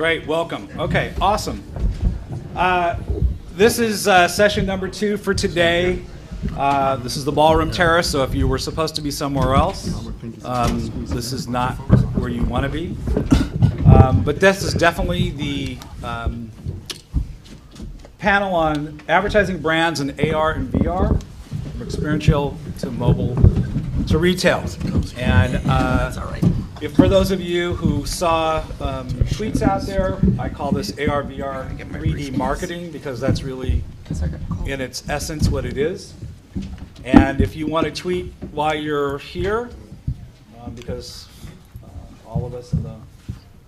Great, welcome. Okay, awesome. This is session number 2 for today. This is the Ballroom Terrace, so if you were supposed to be somewhere else, this is not where you want to be. But this is definitely the panel on advertising brands in AR and VR, from experiential to mobile to retail. And if for those of you who saw tweets out there, I call this AR, VR, 3D marketing because that's really, in its essence, what it is. And if you want to tweet while you're here, because all of us in the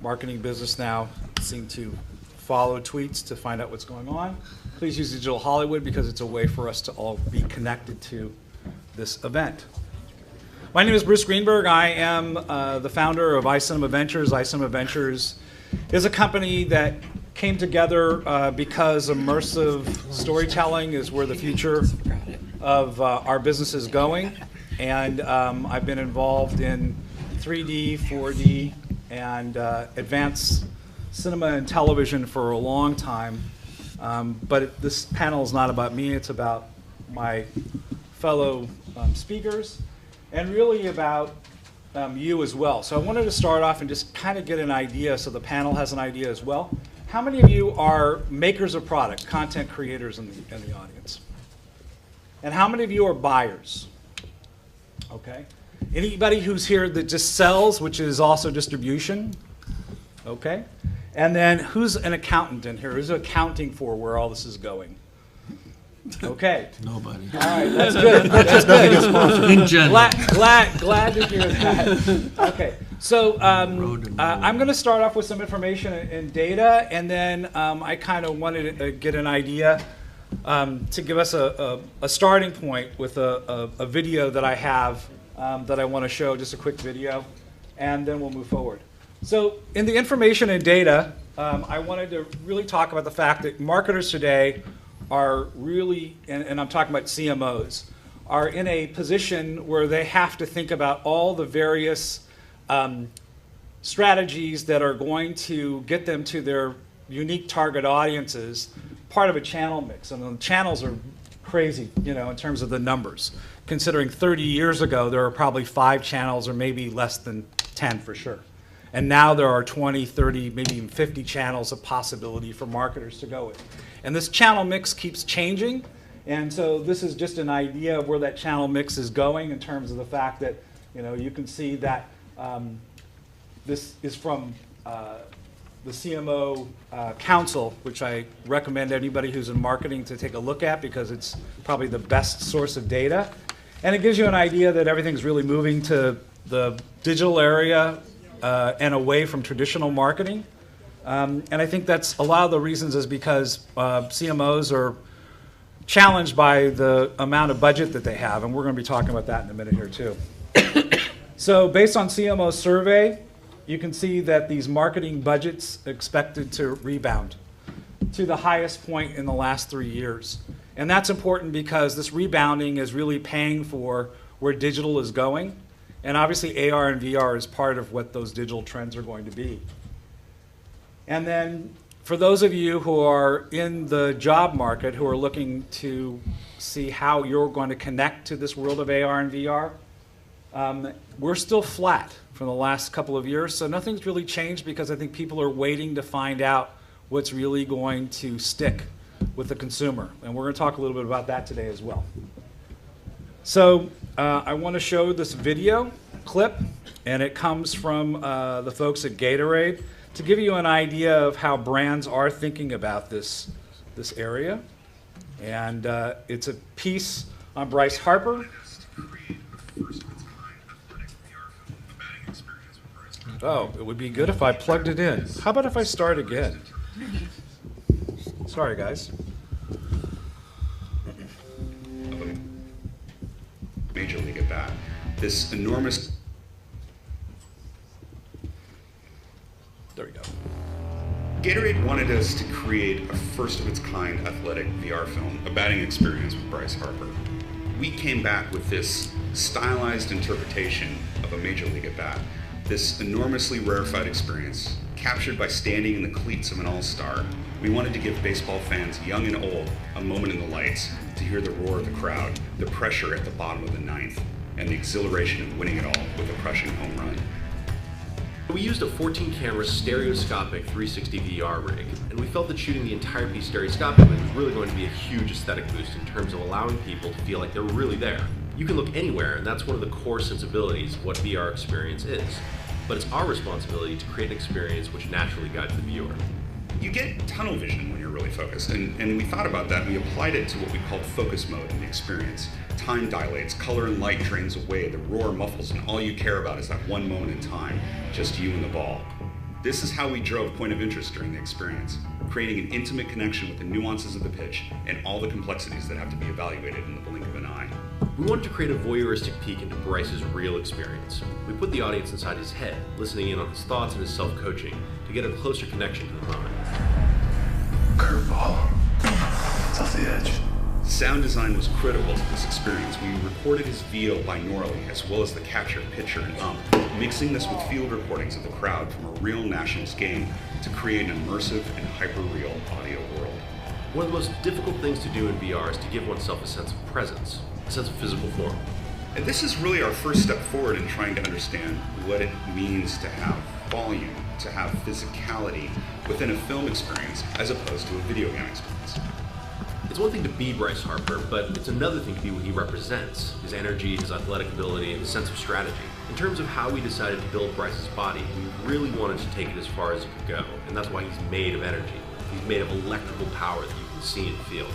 marketing business now seem to follow tweets to find out what's going on, please use Digital Hollywood because it's a way for us to all be connected to this event. My name is Bruce Greenberg. I am the founder of iCinema Ventures. iCinema Ventures is a company that came together because immersive storytelling is where the future of our business is going. And I've been involved in 3D, 4D, and advanced cinema and television for a long time. But this panel is not about me. It's about my fellow speakers. And really about you as well. So I wanted to start off and just kind of get an idea so the panel has an idea as well. How many of you are makers of product, content creators in the audience? And how many of you are buyers? Okay. Anybody who's here that just sells, which is also distribution? Okay. And then who's an accountant in here? Who's accounting for where all this is going? Okay. Nobody. All right, that's good. That's good. In general. Glad to hear that. Okay, so I'm going to start off with some information and data, and then I kind of wanted to get an idea to give us a starting point with a video that I have that I want to show, just a quick video, and then we'll move forward. So in the information and data, I wanted to really talk about the fact that marketers today are really, and I'm talking about CMOs, are in a position where they have to think about all the various strategies that are going to get them to their unique target audiences, part of a channel mix. And the channels are crazy, you know, in terms of the numbers. Considering 30 years ago, there were probably 5 channels or maybe less than 10 for sure. And now there are 20, 30, maybe even 50 channels of possibility for marketers to go with. And this channel mix keeps changing, and so this is just an idea of where that channel mix is going in terms of the fact that, you know, you can see that this is from the CMO Council, which I recommend anybody who's in marketing to take a look at because it's probably the best source of data. And it gives you an idea that everything's really moving to the digital area and away from traditional marketing. And I think that's a lot of the reasons is because CMOs are challenged by the amount of budget that they have, and we're going to be talking about that in a minute here too. So based on CMO survey, you can see that these marketing budgets expected to rebound to the highest point in the last 3 years. And that's important because this rebounding is really paying for where digital is going. And obviously AR and VR is part of what those digital trends are going to be. And then for those of you who are in the job market who are looking to see how you're going to connect to this world of AR and VR, we're still flat from the last couple of years. So nothing's really changed because I think people are waiting to find out what's really going to stick with the consumer. And we're going to talk a little bit about that today as well. So I want to show this video clip, and it comes from the folks at Gatorade, to give you an idea of how brands are thinking about this area. And it's a piece on Bryce Harper. Oh, it would be good if I plugged it in. How about if I start again? Sorry, guys. Major League at bat. This enormous... There we go. Gatorade wanted us to create a first-of-its-kind athletic VR film, a batting experience with Bryce Harper. We came back with this stylized interpretation of a Major League at bat This enormously rarefied experience, captured by standing in the cleats of an all-star, we wanted to give baseball fans, young and old, a moment in the lights to hear the roar of the crowd, the pressure at the bottom of the ninth, and the exhilaration of winning it all with a crushing home run. We used a 14-camera stereoscopic 360 VR rig, and we felt that shooting the entire piece stereoscopically was really going to be a huge aesthetic boost in terms of allowing people to feel like they were really there. You can look anywhere, and that's one of the core sensibilities of what VR experience is. But it's our responsibility to create an experience which naturally guides the viewer. You get tunnel vision when you're really focused, and we thought about that, and we applied it to what we called focus mode in the experience. Time dilates, color and light drains away, the roar muffles, and all you care about is that one moment in time, just you and the ball. This is how we drove point of interest during the experience, creating an intimate connection with the nuances of the pitch and all the complexities that have to be evaluated in the blink of an eye. We wanted to create a voyeuristic peek into Bryce's real experience. We put the audience inside his head, listening in on his thoughts and his self-coaching to get a closer connection to the moment. Curveball. It's off the edge. Sound design was critical to this experience. We recorded his VO binaurally, as well as the catcher, pitcher, and ump, mixing this with field recordings of the crowd from a real Nationals game to create an immersive and hyper-real audio world. One of the most difficult things to do in VR is to give oneself a sense of presence, a sense of physical form. And this is really our first step forward in trying to understand what it means to have volume, to have physicality within a film experience as opposed to a video game experience. It's one thing to be Bryce Harper, but it's another thing to be what he represents, his energy, his athletic ability, and his sense of strategy. In terms of how we decided to build Bryce's body, we really wanted to take it as far as it could go, and that's why he's made of energy. He's made of electrical power that you can see and feel.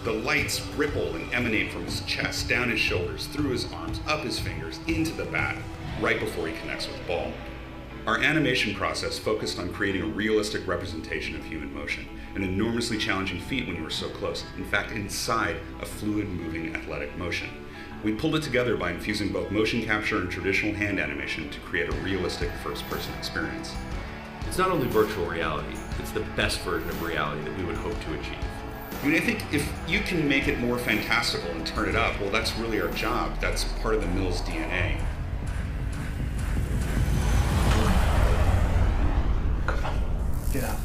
The lights ripple and emanate from his chest, down his shoulders, through his arms, up his fingers, into the bat, right before he connects with the ball. Our animation process focused on creating a realistic representation of human motion, an enormously challenging feat when you were so close, in fact inside a fluid moving athletic motion. We pulled it together by infusing both motion capture and traditional hand animation to create a realistic first-person experience. It's not only virtual reality, it's the best version of reality that we would hope to achieve. I mean, I think if you can make it more fantastical and turn it up, well, that's really our job. That's part of the Mills DNA. Come on. Get out.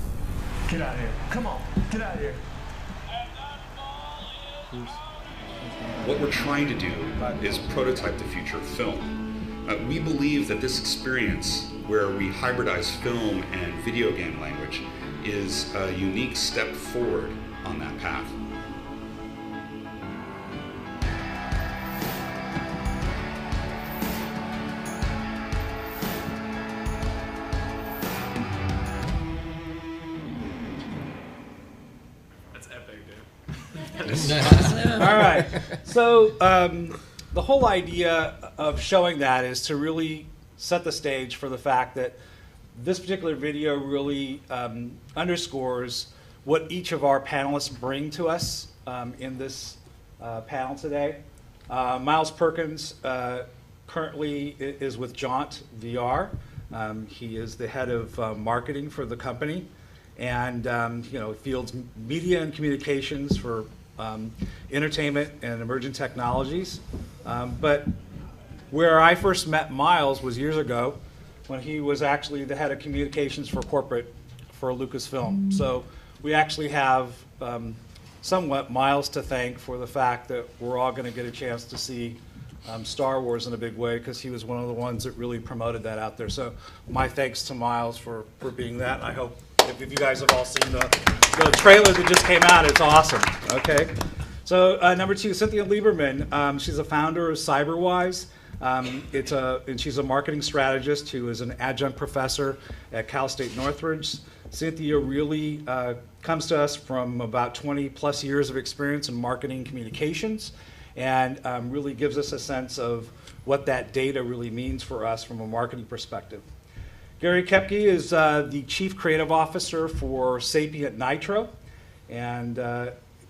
Get out of here. Come on. Get out of here. What we're trying to do is prototype the future of film. We believe that this experience, where we hybridize film and video game language, is a unique step forward on that path. That's epic, dude. All right. So the whole idea of showing that is to really set the stage for the fact that this particular video really underscores what each of our panelists bring to us in this panel today. Miles Perkins currently is with Jaunt VR. He is the head of marketing for the company, and fields media and communications for entertainment and emerging technologies. But where I first met Miles was years ago when he was actually the head of communications for corporate for Lucasfilm. So we actually have somewhat Miles to thank for the fact that we're all going to get a chance to see Star Wars in a big way, because he was one of the ones that really promoted that out there. So my thanks to Miles for being that. I hope if you guys have all seen the trailer that just came out, it's awesome. Okay. So number 2, Cynthia Lieberman. She's a founder of CyberWise. And she's a marketing strategist who is an adjunct professor at Cal State Northridge. Cynthia really comes to us from about 20 plus years of experience in marketing communications, and really gives us a sense of what that data really means for us from a marketing perspective. Gary Kepke is the Chief Creative Officer for Sapient Nitro, and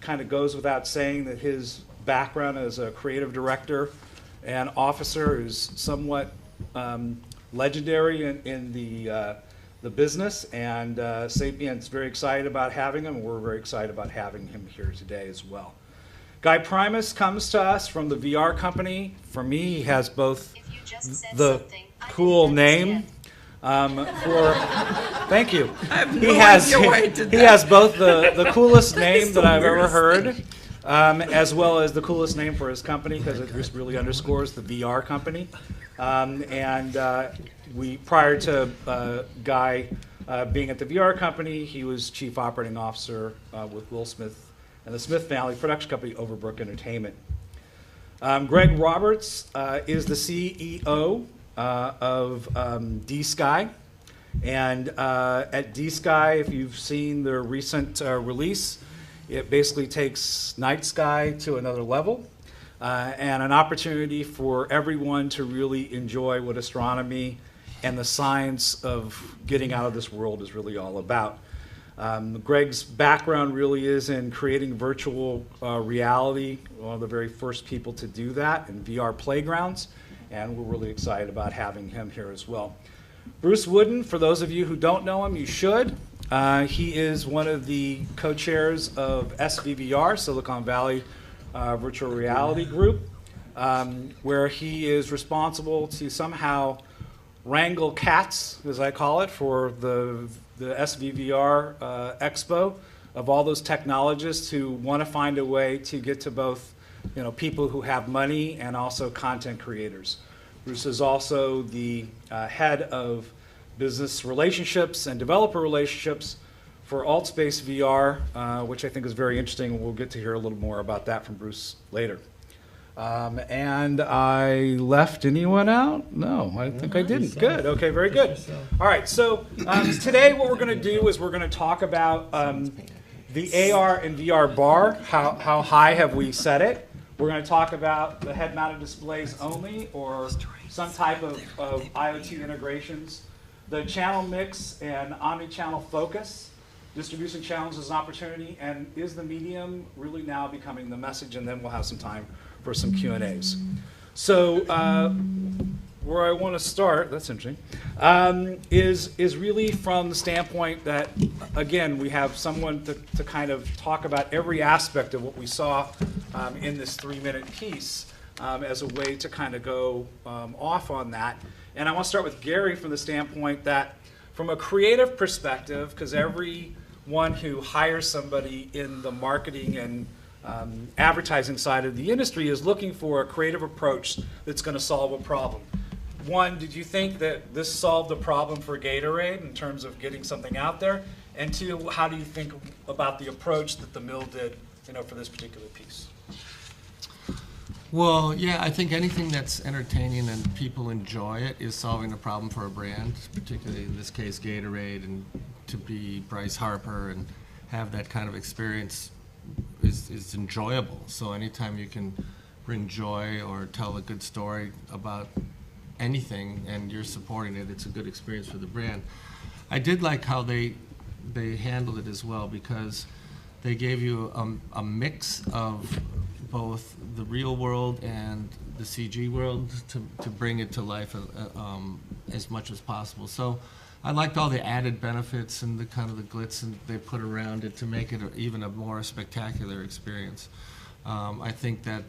kind of goes without saying that his background as a creative director and officer is somewhat legendary in the business, and Sapient's very excited about having him. We're very excited about having him here today as well. Guy Primus comes to us from the VR company. For me, he has both the cool name thank you. He has both the coolest name that I've ever heard, as well as the coolest name for his company, because it just really underscores the VR company. We, prior to Guy being at the VR company, he was chief operating officer with Will Smith and the Smith family production company, Overbrook Entertainment. Greg Roberts is the CEO of D-Sky. And at D-Sky, if you've seen their recent release, it basically takes night sky to another level and an opportunity for everyone to really enjoy what astronomy and the science of getting out of this world is really all about. Greg's background really is in creating virtual reality, one of the very first people to do that in VR playgrounds, and we're really excited about having him here as well. Bruce Wooden, for those of you who don't know him, you should. He is one of the co-chairs of SVVR, Silicon Valley Virtual Reality Group, where he is responsible to somehow wrangle cats, as I call it, for the SVVR Expo, of all those technologists who want to find a way to get to both, people who have money and also content creators. Bruce is also the head of business relationships and developer relationships for AltSpace VR, which I think is very interesting. We'll get to hear a little more about that from Bruce later. And I left anyone out? No, I think I didn't. Good. Okay, very good. All right, so today what we're going to do is we're going to talk about the AR and VR bar. How high have we set it? We're going to talk about the head-mounted displays only, or some type of IoT integrations, the channel mix and omni-channel focus, distribution channels as an opportunity, and is the medium really now becoming the message? And then we'll have some time for some Q&As. So where I want to start, that's interesting, is really from the standpoint that, again, we have someone to kind of talk about every aspect of what we saw in this 3-minute piece as a way to kind of go off on that. And I want to start with Gary from the standpoint that from a creative perspective, because everyone who hires somebody in the marketing and advertising side of the industry is looking for a creative approach that's going to solve a problem. One, did you think that this solved a problem for Gatorade in terms of getting something out there? And two, how do you think about the approach that the mill did, for this particular piece? Well, yeah, I think anything that's entertaining and people enjoy it is solving a problem for a brand, particularly in this case Gatorade, and to be Bryce Harper and have that kind of experience is enjoyable. So anytime you can bring joy or tell a good story about anything and you're supporting it, it's a good experience for the brand. I did like how they handled it as well, because they gave you a mix of both the real world and the CG world to bring it to life as much as possible. So I liked all the added benefits and the kind of the glitz and they put around it to make it even a more spectacular experience. I think that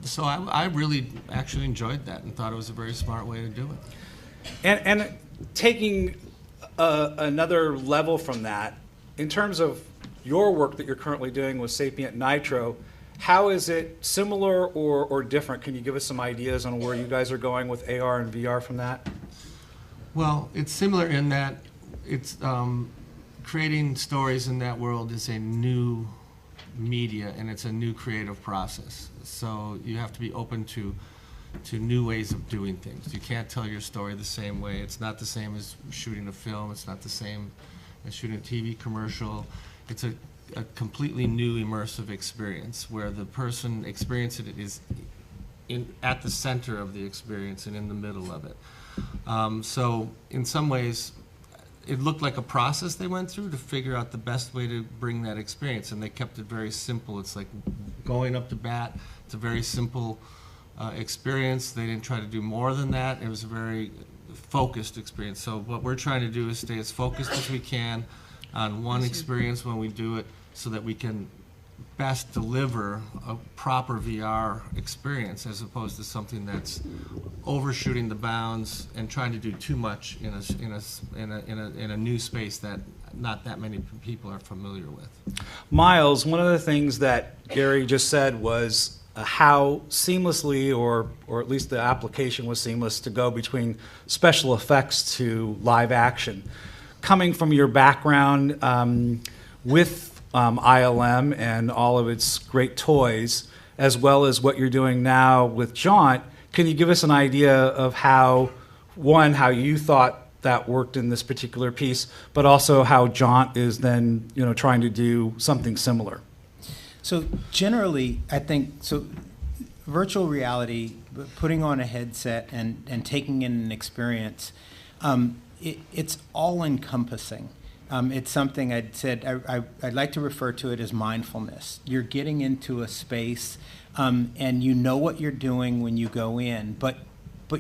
so I really actually enjoyed that and thought it was a very smart way to do it. And taking another level from that, in terms of your work that you're currently doing with Sapient Nitro, how is it similar or different? Can you give us some ideas on where you guys are going with AR and VR from that? Well, it's similar in that it's creating stories in that world is a new media and it's a new creative process. So you have to be open to new ways of doing things. You can't tell your story the same way. It's not the same as shooting a film. It's not the same as shooting a TV commercial. It's a completely new immersive experience where the person experiencing it is at the center of the experience and in the middle of it. So in some ways, it looked like a process they went through to figure out the best way to bring that experience, and they kept it very simple. It's like going up to bat. It's a very simple experience. They didn't try to do more than that. It was a very focused experience. So what we're trying to do is stay as focused as we can on one experience when we do it, so that we can best deliver a proper VR experience as opposed to something that's overshooting the bounds and trying to do too much in a new space that not that many people are familiar with. Miles, one of the things that Gary just said was how seamlessly, or at least the application was seamless, to go between special effects to live action. Coming from your background with ILM and all of its great toys, as well as what you're doing now with Jaunt, can you give us an idea of how you thought that worked in this particular piece, but also how Jaunt is then, trying to do something similar? So generally, I think, virtual reality, putting on a headset and taking in an experience, it's all-encompassing. It's something I'd like to refer to it as mindfulness. You're getting into a space, and you know what you're doing when you go in, but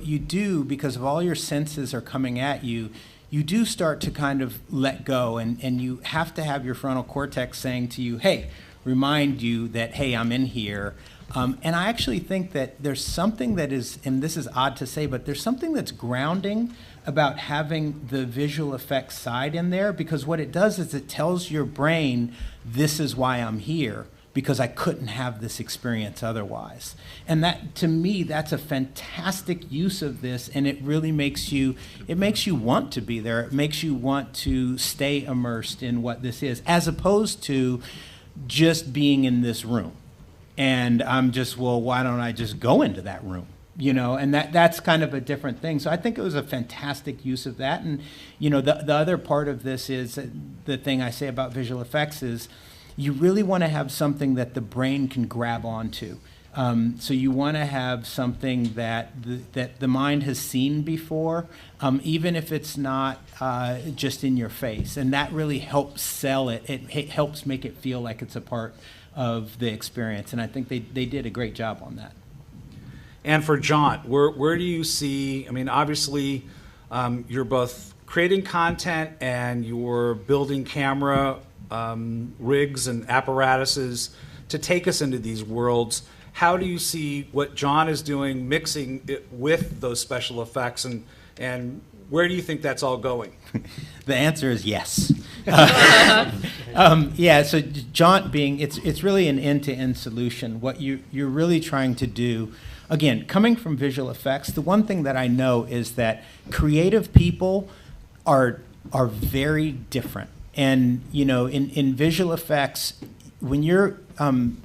you do, because of all your senses are coming at you, you do start to kind of let go, and you have to have your frontal cortex saying to you, hey, remind you that, hey, I'm in here. And I actually think that there's something that is, and this is odd to say, but there's something that's grounding about having the visual effects side in there, because what it does is it tells your brain, this is why I'm here, because I couldn't have this experience otherwise. And that, to me, that's a fantastic use of this, and it really makes you want to be there. It makes you want to stay immersed in what this is, as opposed to just being in this room. And I'm just, well, why don't I just go into that room? And that's kind of a different thing. So I think it was a fantastic use of that. And, the other part of this is, the thing I say about visual effects is, you really want to have something that the brain can grab onto. So you want to have something that the mind has seen before, even if it's not just in your face. And that really helps sell it. It helps make it feel like it's a part of the experience. And I think they did a great job on that. And for Jaunt, where do you see, obviously you're both creating content and you're building camera rigs and apparatuses to take us into these worlds. How do you see what Jaunt is doing, mixing it with those special effects, and where do you think that's all going? The answer is yes. Yeah, so Jaunt being, it's really an end-to-end solution. What you're really trying to do, again, coming from visual effects, the one thing that I know is that creative people are very different. And, in visual effects, when you're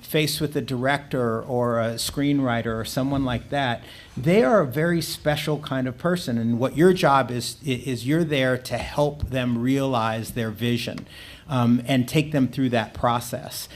faced with a director or a screenwriter or someone like that, they are a very special kind of person. And what your job is you're there to help them realize their vision and take them through that process.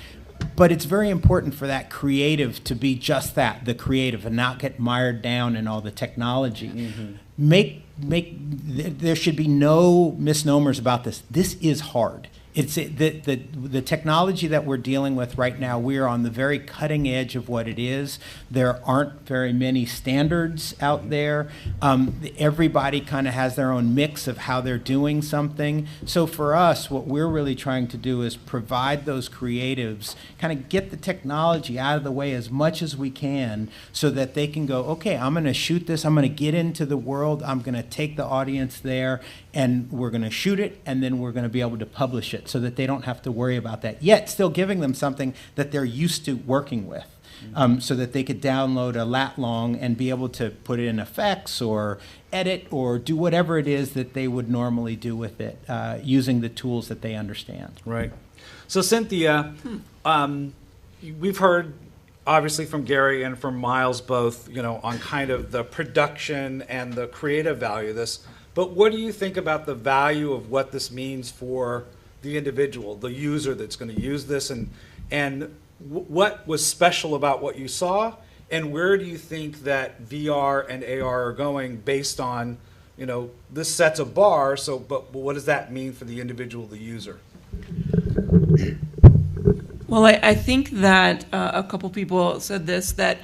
But it's very important for that creative to be just that, the creative, and not get mired down in all the technology. Mm-hmm. There should be no misnomers about this. This is hard. It's the technology that we're dealing with right now. We are on the very cutting edge of what it is. There aren't very many standards out there. Everybody kind of has their own mix of how they're doing something. So for us, what we're really trying to do is provide those creatives, kind of get the technology out of the way as much as we can, so that they can go, okay, I'm going to shoot this. I'm going to get into the world. I'm going to take the audience there, and we're going to shoot it, and then we're going to be able to publish it, so that they don't have to worry about that, yet still giving them something that they're used to working with, so that they could download a lat long and be able to put it in effects or edit or do whatever it is that they would normally do with it, using the tools that they understand. Right. So Cynthia, we've heard obviously from Gary and from Miles both, on kind of the production and the creative value of this, but what do you think about the value of what this means for the individual, the user that's going to use this, and what was special about what you saw, and where do you think that VR and AR are going based on, this sets a bar, but what does that mean for the individual, the user? Well, I think that a couple people said this, that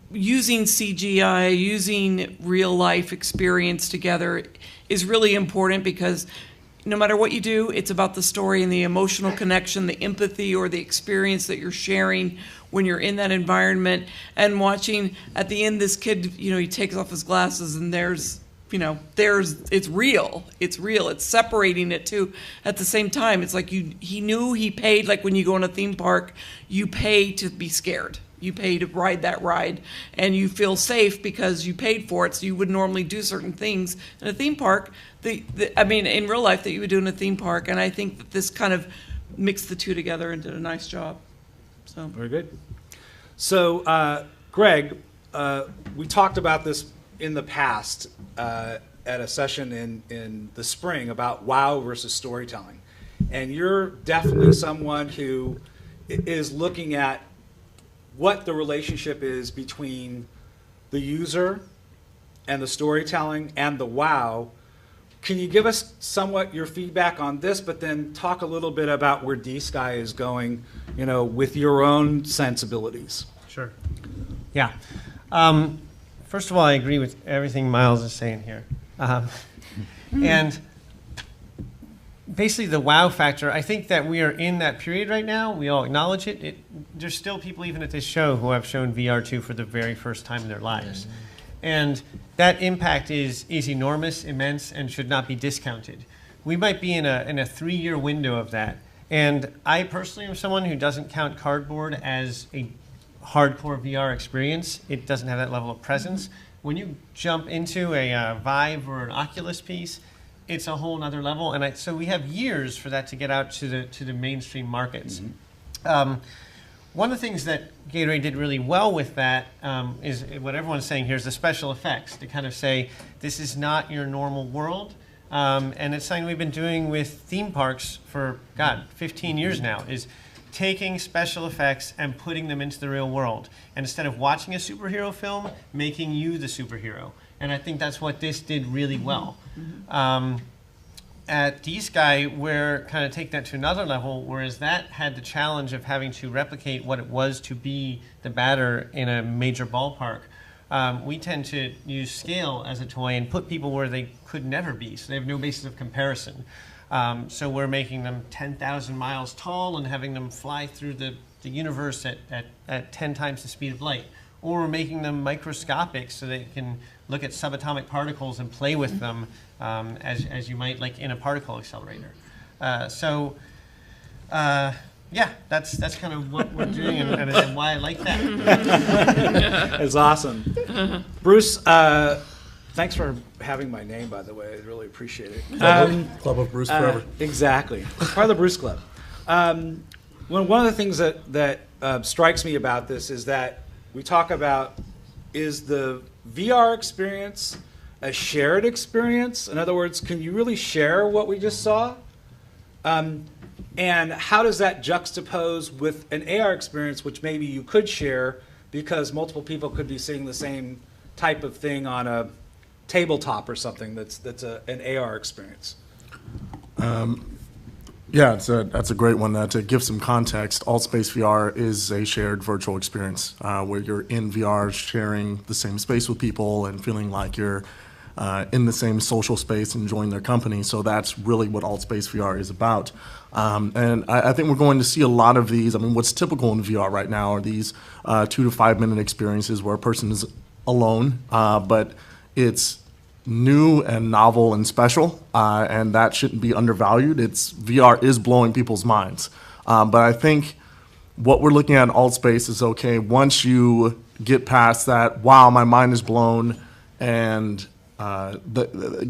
using CGI, using real life experience together is really important, because no matter what you do, it's about the story and the emotional connection, the empathy or the experience that you're sharing when you're in that environment. And watching at the end, this kid, you know, he takes off his glasses and it's real. It's separating it too. At the same time, it's like he knew he paid, like when you go in a theme park, you pay to be scared. You pay to ride that ride, and you feel safe because you paid for it. So you would normally do certain things in a theme park. In real life, that you would do in a theme park. And I think that this kind of mixed the two together and did a nice job. So Very good. So, Greg, we talked about this in the past at a session in the spring about wow versus storytelling. And you're definitely someone who is looking at what the relationship is between the user and the storytelling and the wow. Can you give us somewhat your feedback on this, but then talk a little bit about where D-Sky is going, you know, with your own sensibilities? Sure. Yeah. First of all, I agree with everything Miles is saying here. And basically the wow factor, I think that we are in that period right now. We all acknowledge it. There's still people even at this show who have shown VR2 for the very first time in their lives. And that impact is enormous, immense, and should not be discounted. We might be in a 3-year window of that. And I personally am someone who doesn't count cardboard as a hardcore VR experience. It doesn't have that level of presence. When you jump into a Vive or an Oculus piece, it's a whole nother level. And so we have years for that to get out to the mainstream markets. One of the things that Gatorade did really well with that is what everyone's saying here is the special effects, to kind of say this is not your normal world. And it's something we've been doing with theme parks for, 15 years now, is taking special effects and putting them into the real world. And instead of watching a superhero film, making you the superhero. And I think that's what this did really well. At D-Sky, we're kind of take that to another level, whereas that had the challenge of having to replicate what it was to be the batter in a major ballpark. We tend to use scale as a toy and put people where they could never be, so they have no basis of comparison. So we're making them 10,000 miles tall and having them fly through the universe at 10 times the speed of light. Or we're making them microscopic so they can look at subatomic particles and play with them as you might like in a particle accelerator. Yeah, that's kind of what we're doing and why I like that. It's awesome. Bruce, thanks for having my name, by the way. I really appreciate it. Club of Bruce forever. Exactly. Part of the Bruce Club. One of the things that strikes me about this is that we talk about, is the VR experience a shared experience? In other words, can you really share what we just saw? And how does that juxtapose with an AR experience, which maybe you could share because multiple people could be seeing the same type of thing on a tabletop or something that's an AR experience? Yeah, that's a great one. To give some context, AltSpace VR is a shared virtual experience where you're in VR sharing the same space with people and feeling like you're in the same social space, enjoying their company. So that's really what AltSpace VR is about. And I think we're going to see a lot of these. I mean, what's typical in VR right now are these 2 to 5 minute experiences where a person is alone, but it's new and novel and special, and that shouldn't be undervalued. VR is blowing people's minds. But I think what we're looking at in AltSpace is, okay, once you get past that, wow, my mind is blown, and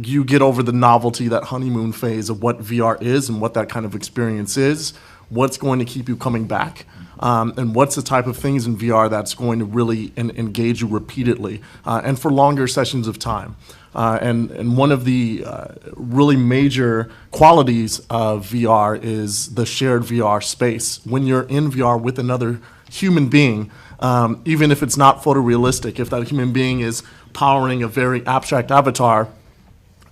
you get over the novelty, that honeymoon phase of what VR is and what that kind of experience is, what's going to keep you coming back? And what's the type of things in VR that's going to really engage you repeatedly and for longer sessions of time? And one of the really major qualities of VR is the shared VR space. When you're in VR with another human being, even if it's not photorealistic, if that human being is powering a very abstract avatar,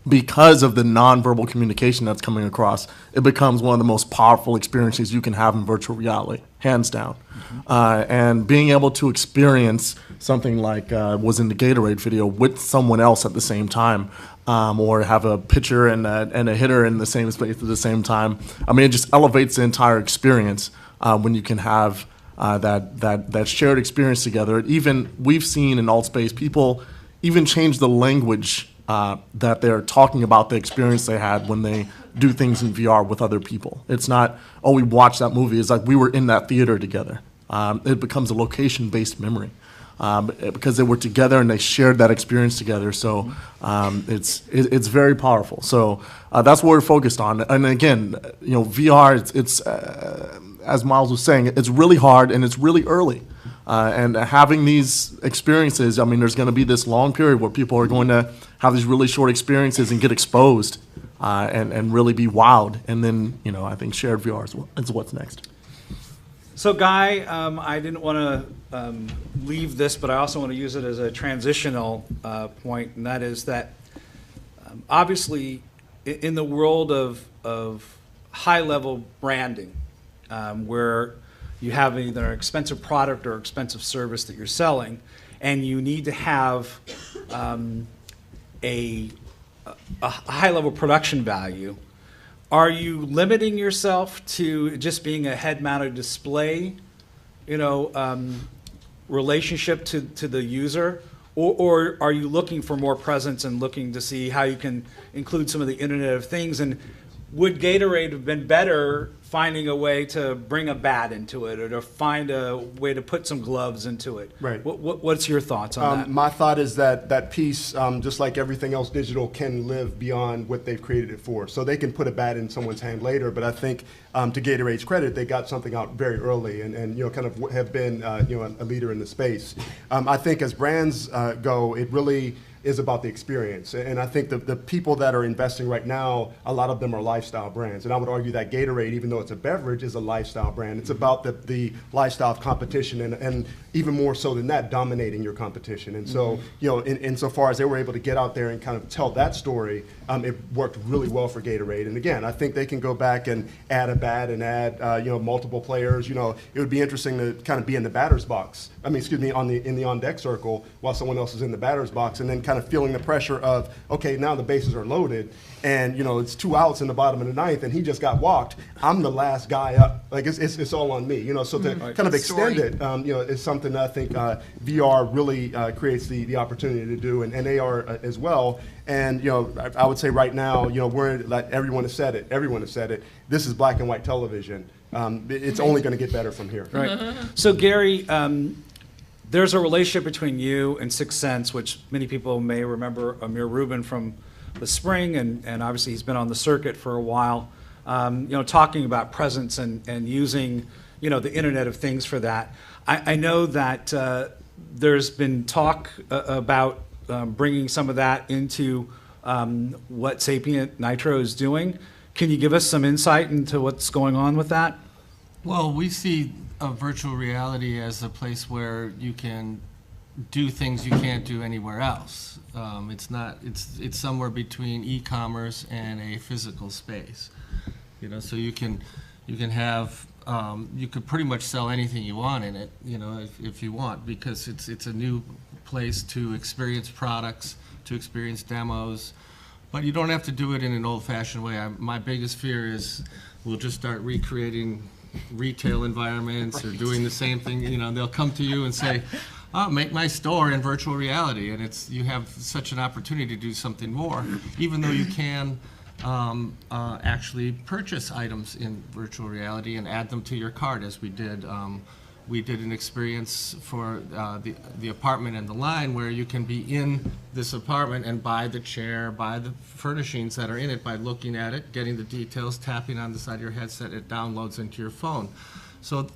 because of the nonverbal communication that's coming across, it becomes one of the most powerful experiences you can have in virtual reality, hands down. And being able to experience something like was in the Gatorade video with someone else at the same time or have a pitcher and a hitter in the same space at the same time. I mean, it just elevates the entire experience when you can have that shared experience together. Even we've seen in Altspace people even change the language that they're talking about the experience they had when they do things in VR with other people. It's not, oh, we watched that movie. It's like we were in that theater together. It becomes a location-based memory because they were together and they shared that experience together. So it's very powerful. So that's what we're focused on. And again, VR, it's as Miles was saying, it's really hard and it's really early. And having these experiences, I mean, there's going to be this long period where people are going to have these really short experiences and get exposed and really be wowed. And then, I think shared VR is what's next. So Guy, I didn't want to leave this, but I also want to use it as a transitional point, and that is that obviously in the world of high-level branding, where you have either an expensive product or expensive service that you're selling, and you need to have a high-level production value. Are you limiting yourself to just being a head-mounted display, relationship to the user, or are you looking for more presence and looking to see how you can include some of the Internet of Things? And would Gatorade have been better finding a way to bring a bat into it, or to find a way to put some gloves into it? Right. What's your thoughts on that? My thought is that piece, just like everything else digital, can live beyond what they've created it for. So they can put a bat in someone's hand later, but I think to Gatorade's credit, they got something out very early and kind of have been a leader in the space. I think as brands go, it really is about the experience. And I think the people that are investing right now, a lot of them are lifestyle brands. And I would argue that Gatorade, even though it's a beverage, is a lifestyle brand. It's about the lifestyle of competition and even more so than that, dominating your competition. And so, insofar as they were able to get out there and kind of tell that story, it worked really well for Gatorade. And again, I think they can go back and add a bat and add, multiple players. It would be interesting to kind of be in the batter's box. In the on-deck circle while someone else is in the batter's box, and then kind of feeling the pressure of, okay, now the bases are loaded, and it's 2 outs in the bottom of the ninth, and he just got walked. I'm the last guy up. Like it's all on me. So to kind of extend it, is something that I think VR really creates the opportunity to do, and AR as well. And I would say right now, we're like everyone has said it. Everyone has said it. This is black and white television. It's only going to get better from here. Right. So Gary, there's a relationship between you and Sixth Sense, which many people may remember Amir Rubin from the spring, and obviously he's been on the circuit for a while, talking about presence and using, the Internet of Things for that. I know that there's been talk about bringing some of that into what Sapient Nitro is doing. Can you give us some insight into what's going on with that? Well, we see virtual reality as a place where you can do things you can't do anywhere else. It's somewhere between e-commerce and a physical space. So you can have you could pretty much sell anything you want in it, if you want, because it's a new place to experience products, to experience demos, but you don't have to do it in an old-fashioned way. My biggest fear is we'll just start recreating retail environments or doing the same thing. They'll come to you and say, make my store in virtual reality, and you have such an opportunity to do something more, even though you can actually purchase items in virtual reality and add them to your cart, as we did. We did an experience for the apartment and the line where you can be in this apartment and buy the chair, buy the furnishings that are in it by looking at it, getting the details, tapping on the side of your headset, it downloads into your phone. So,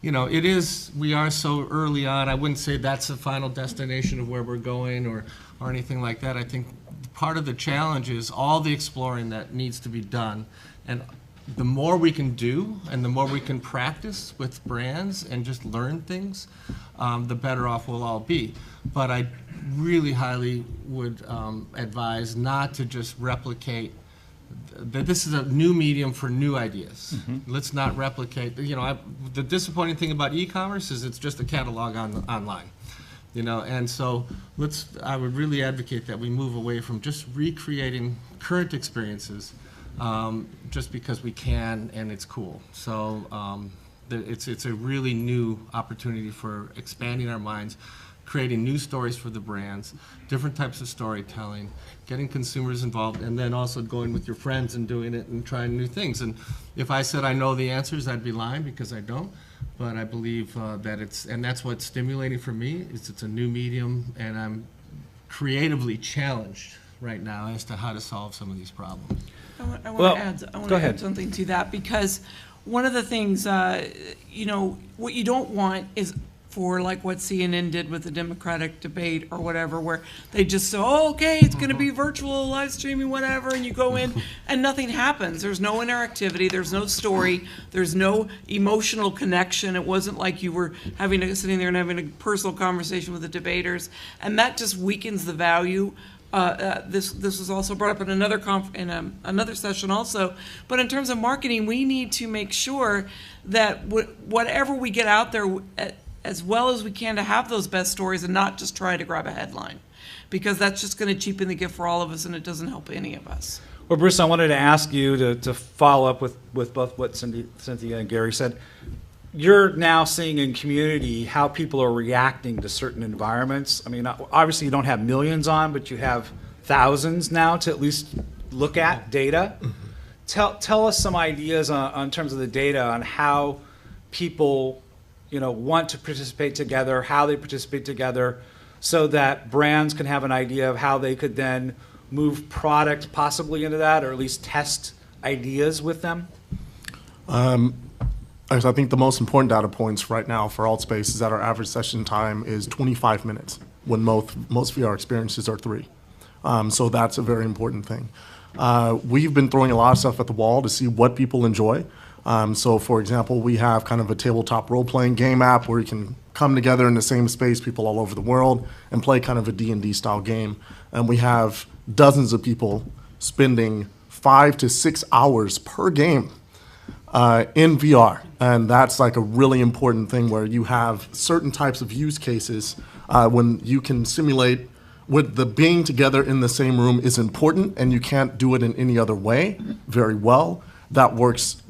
we are so early on. I wouldn't say that's the final destination of where we're going or anything like that. I think part of the challenge is all the exploring that needs to be done. And the more we can do and the more we can practice with brands and just learn things, the better off we'll all be. But I really highly would advise not to just replicate. That this is a new medium for new ideas. Mm-hmm. Let's not replicate. The disappointing thing about e-commerce is it's just a catalog online. you know, and so I would really advocate that we move away from just recreating current experiences just because we can and it's cool. So it's a really new opportunity for expanding our minds, creating new stories for the brands, different types of storytelling, getting consumers involved, and then also going with your friends and doing it and trying new things. And if I said I know the answers, I'd be lying because I don't. But I believe that that's what's stimulating for me, is it's a new medium, and I'm creatively challenged right now as to how to solve some of these problems. I want to go ahead. add something to that, because one of the things, you know, what you don't want is for like what CNN did with the Democratic debate or whatever, where they just say, oh, okay, it's going to be virtual, live streaming, whatever, and you go in and nothing happens. There's no interactivity, there's no story, there's no emotional connection. It wasn't like you were sitting there and having a personal conversation with the debaters, and that just weakens the value. This was also brought up in another another session also. But in terms of marketing, we need to make sure that whatever we get out there, as well as we can, to have those best stories and not just try to grab a headline, because that's just going to cheapen the gift for all of us, and it doesn't help any of us. Well, Bruce, I wanted to ask you to follow up with both what Cynthia and Gary said. You're now seeing in community how people are reacting to certain environments. I mean, obviously you don't have millions on, but you have thousands now to at least look at data. Tell us some ideas on terms of the data on how people, you know, want to participate together, how they participate together, so that brands can have an idea of how they could then move product possibly into that, or at least test ideas with them. I think the most important data points right now for AltSpace is that our average session time is 25 minutes, when most VR experiences are 3. So that's a very important thing. We've been throwing a lot of stuff at the wall to see what people enjoy. So for example, we have kind of a tabletop role-playing game app where you can come together in the same space, people all over the world, and play kind of a D&D style game. And we have dozens of people spending 5 to 6 hours per game in VR. And that's like a really important thing, where you have certain types of use cases when you can simulate with the being together in the same room is important, and you can't do it in any other way very well. That works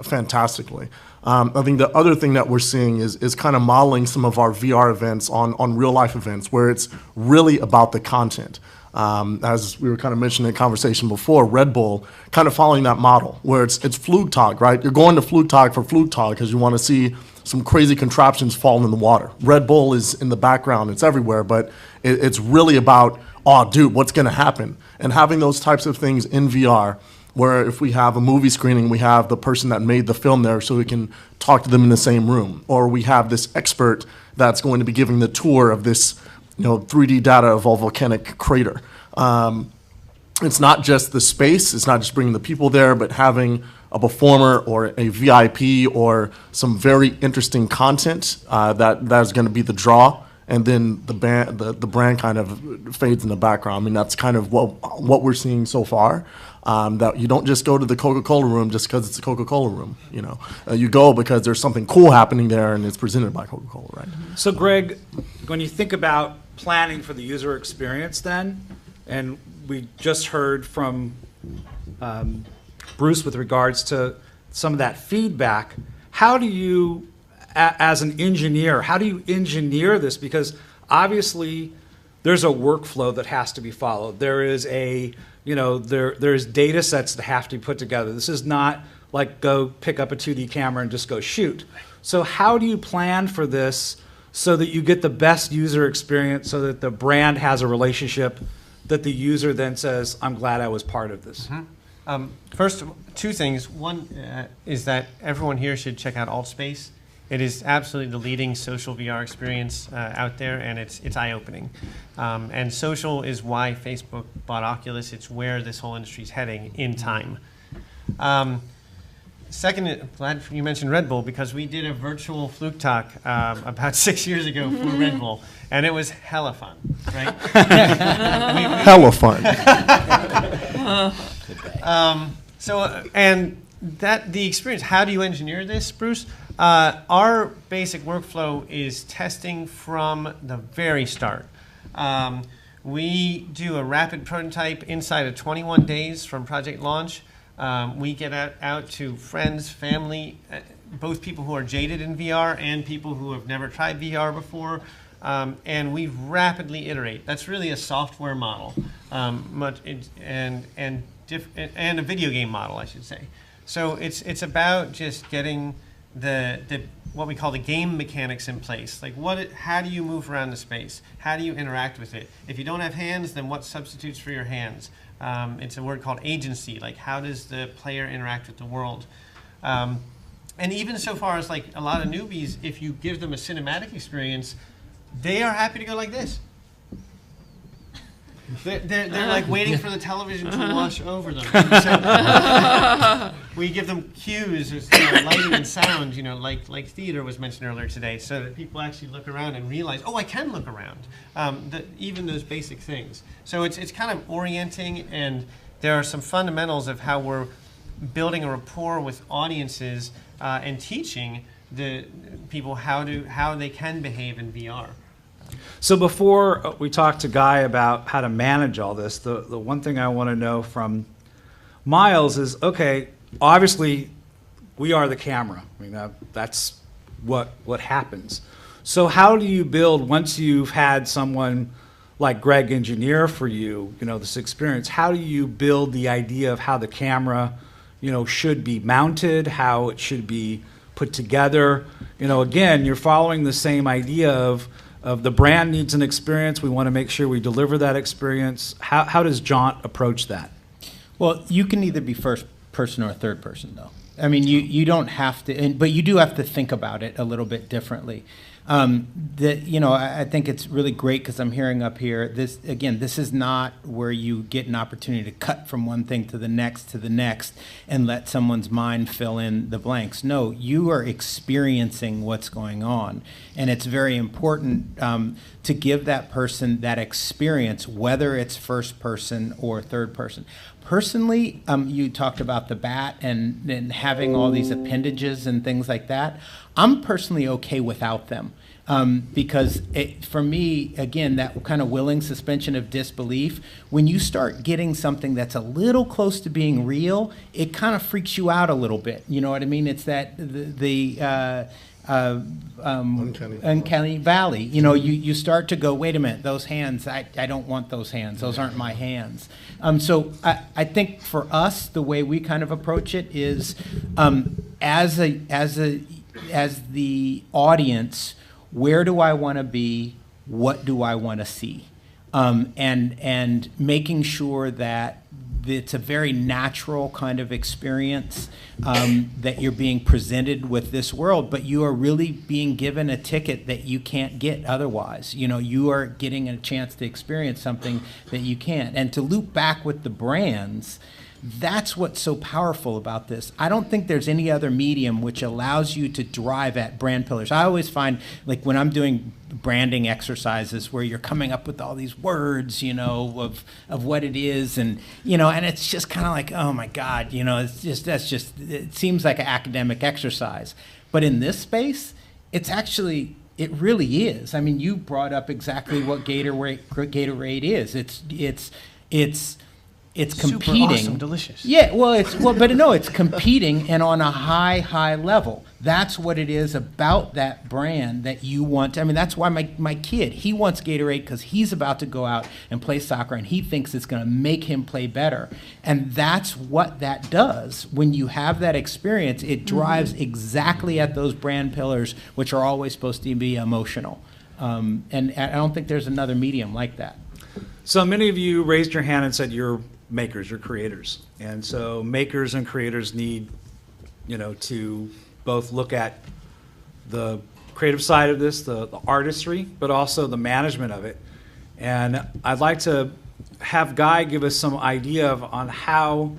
fantastically. I think the other thing that we're seeing is kind of modeling some of our VR events on real life events, where it's really about the content. As we were kind of mentioning in conversation before, Red Bull kind of following that model, where it's Flugtag, right? You're going to Flugtag for Flugtag because you want to see some crazy contraptions fall in the water. Red Bull is in the background, it's everywhere, but it's really about, oh, dude, what's going to happen? And having those types of things in VR, where if we have a movie screening, we have the person that made the film there so we can talk to them in the same room. Or we have this expert that's going to be giving the tour of this, 3D data of a volcanic crater. It's not just the space, it's not just bringing the people there, but having a performer or a VIP or some very interesting content that's going to be the draw, and then the brand kind of fades in the background. I mean, that's kind of what we're seeing so far. That you don't just go to the Coca-Cola room just because it's a Coca-Cola room. You go because there's something cool happening there, and it's presented by Coca-Cola, right? So, Greg, when you think about planning for the user experience, then, and we just heard from Bruce with regards to some of that feedback, how do you, as an engineer, how do you engineer this? Because obviously there's a workflow that has to be followed. There is there's data sets that have to be put together. This is not like go pick up a 2D camera and just go shoot. So how do you plan for this so that you get the best user experience, so that the brand has a relationship that the user then says, I'm glad I was part of this? Mm-hmm. First, 2 things. One is that everyone here should check out AltSpace. It is absolutely the leading social VR experience out there, and it's eye-opening. And social is why Facebook bought Oculus. It's where this whole industry is heading in time. Second, glad you mentioned Red Bull, because we did a virtual Flugtag about 6 years ago for Red Bull, and it was hella fun, right? Hella fun. And the experience, how do you engineer this, Bruce? Our basic workflow is testing from the very start. We do a rapid prototype inside of 21 days from project launch. We get out to friends, family, both people who are jaded in VR and people who have never tried VR before, and we rapidly iterate. That's really a software model, and a video game model, I should say. So it's about just getting the what we call the game mechanics in place. Like how do you move around the space? How do you interact with it? If you don't have hands, then what substitutes for your hands? It's a word called agency. Like how does the player interact with the world? And even so far as like a lot of newbies, if you give them a cinematic experience, they are happy to go like this. They're like waiting for the television to wash over them. So we give them cues, lighting and sound, like theater was mentioned earlier today, so that people actually look around and realize, oh, I can look around. Even those basic things. So it's kind of orienting, and there are some fundamentals of how we're building a rapport with audiences and teaching the people how they can behave in VR. So before we talk to Guy about how to manage all this, the one thing I want to know from Miles is, okay, obviously we are the camera. I mean, that's what happens. So how do you build, once you've had someone like Greg engineer for you, this experience, how do you build the idea of how the camera, should be mounted, how it should be put together? Again, you're following the same idea of the brand needs an experience. We want to make sure we deliver that experience. How does Jaunt approach that? Well, you can either be first person or third person, though. I mean, you don't have to, but you do have to think about it a little bit differently. I think it's really great because I'm hearing up here, this is not where you get an opportunity to cut from one thing to the next and let someone's mind fill in the blanks. No, you are experiencing what's going on. And it's very important to give that person that experience, whether it's first person or third person. Personally, you talked about the bat and having all these appendages and things like that. I'm personally okay without them. Because for me, again, that kind of willing suspension of disbelief, when you start getting something that's a little close to being real, it kind of freaks you out a little bit. You know what I mean? It's that uncanny valley. You start to go, wait a minute, those hands, I don't want those hands. Those aren't my hands. So I think for us, the way we kind of approach it is as the audience, where do I want to be? What do I want to see? And making sure that it's a very natural kind of experience, that you're being presented with this world, but you are really being given a ticket that you can't get otherwise. You are getting a chance to experience something that you can't. And to loop back with the brands, that's what's so powerful about this. I don't think there's any other medium which allows you to drive at brand pillars. I always find, like when I'm doing branding exercises where you're coming up with all these words, of what it is, and it's just kind of like, oh my God, it seems like an academic exercise. But in this space, it really is. I mean, you brought up exactly what Gatorade is. It's competing. Super awesome, delicious. Yeah, it's competing and on a high level. That's what it is about that brand that you want. I mean, that's why my kid, he wants Gatorade because he's about to go out and play soccer and he thinks it's going to make him play better. And that's what that does. When you have that experience, it drives exactly at those brand pillars, which are always supposed to be emotional. And I don't think there's another medium like that. So many of you raised your hand and said you're makers, you're creators. And so makers and creators need, to both look at the creative side of this, the artistry, but also the management of it. And I'd like to have Guy give us some idea on how,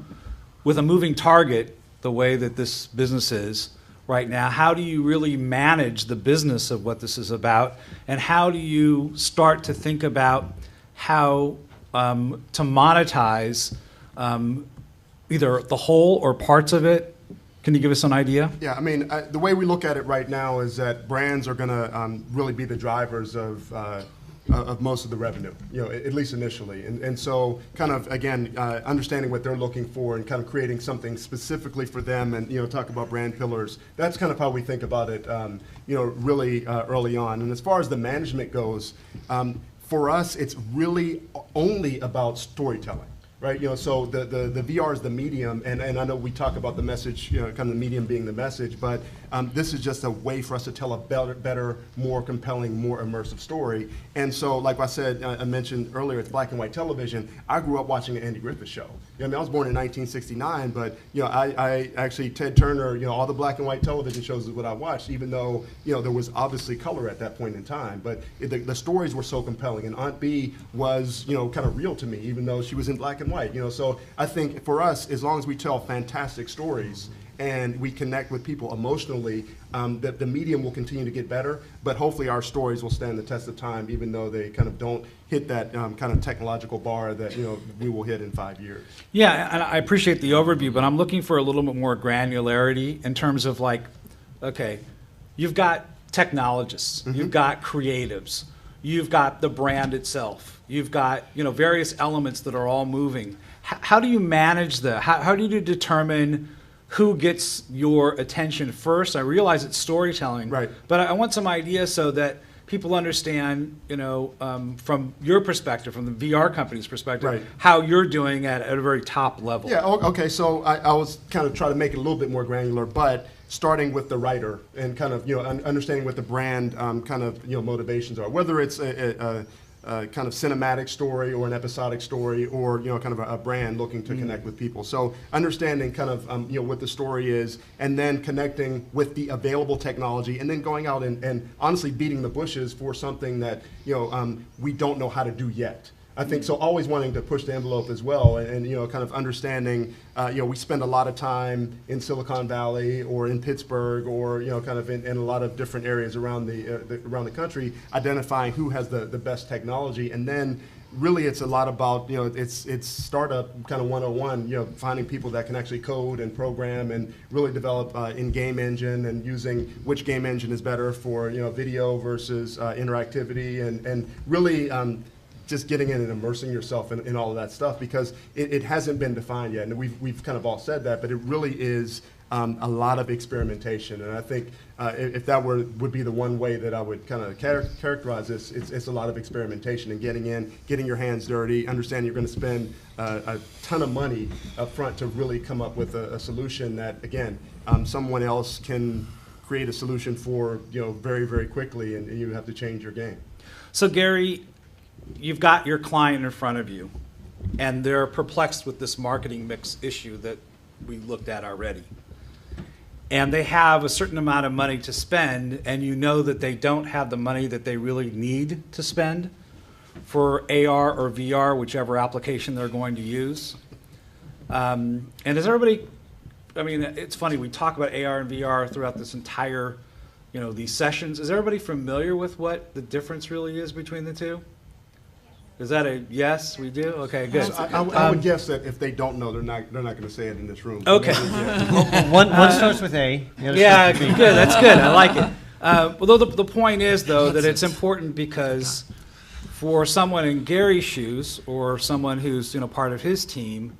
with a moving target, the way that this business is right now, how do you really manage the business of what this is about? And how do you start to think about how to monetize either the whole or parts of it Can you give us an idea? Yeah, I mean, the way we look at it right now is that brands are going to really be the drivers of most of the revenue, at least initially. And so kind of, again, understanding what they're looking for and kind of creating something specifically for them and, talk about brand pillars. That's kind of how we think about it, really early on. And as far as the management goes, for us, it's really only about storytelling. Right, so the VR is the medium, and I know we talk about the message, kind of the medium being the message, but this is just a way for us to tell a better, more compelling, more immersive story. And so, like I said, I mentioned earlier, it's black and white television. I grew up watching an Andy Griffith show. I was born in 1969, but I actually Ted Turner, all the black and white television shows is what I watched, even though there was obviously color at that point in time. But the stories were so compelling, and Aunt Bee was kind of real to me, even though she was in black and white. So I think for us, as long as we tell fantastic stories and we connect with people emotionally, that the medium will continue to get better, but hopefully our stories will stand the test of time, even though they kind of don't hit that kind of technological bar that we will hit in 5 years. Yeah, and I appreciate the overview, but I'm looking for a little bit more granularity in terms of like, okay, you've got technologists, you've got creatives, you've got the brand itself, you've got various elements that are all moving. How do you manage that? How do you determine who gets your attention first? I realize it's storytelling, right? But I want some idea so that people understand, from your perspective, from the VR company's perspective, right, how you're doing at a very top level. Yeah. Okay. So I was kind of trying to make it a little bit more granular, but starting with the writer and kind of understanding what the brand kind of motivations are, whether it's a kind of cinematic story or an episodic story, or kind of a brand looking to connect with people. So understanding kind of what the story is, and then connecting with the available technology, and then going out and honestly beating the bushes for something that we don't know how to do yet. I think so. Always wanting to push the envelope as well, and kind of understanding. We spend a lot of time in Silicon Valley or in Pittsburgh, or kind of in a lot of different areas around the country, identifying who has the best technology, and then really it's a lot about it's startup kind of 101. Finding people that can actually code and program and really develop in-game engine, and using which game engine is better for video versus interactivity, and really. Just getting in and immersing yourself in all of that stuff, because it hasn't been defined yet, and we've kind of all said that, but it really is a lot of experimentation. And I think if that would be the one way that I would kind of characterize this, it's a lot of experimentation and getting your hands dirty, understanding you're going to spend a ton of money up front to really come up with a solution that, again, someone else can create a solution for very, very quickly, and you have to change your game. So Gary, you've got your client in front of you, and they're perplexed with this marketing mix issue that we looked at already. And they have a certain amount of money to spend, and that they don't have the money that they really need to spend for AR or VR, whichever application they're going to use. And is everybody, it's funny, we talk about AR and VR throughout this entire, these sessions. Is everybody familiar with what the difference really is between the two? Is that a yes? We do. Okay, good. I would guess that if they don't know, they're not going to say it in this room. Okay. One starts with A. Yeah, good. That's good. I like it. Well, the point is though that it's important, because for someone in Gary's shoes, or someone who's part of his team,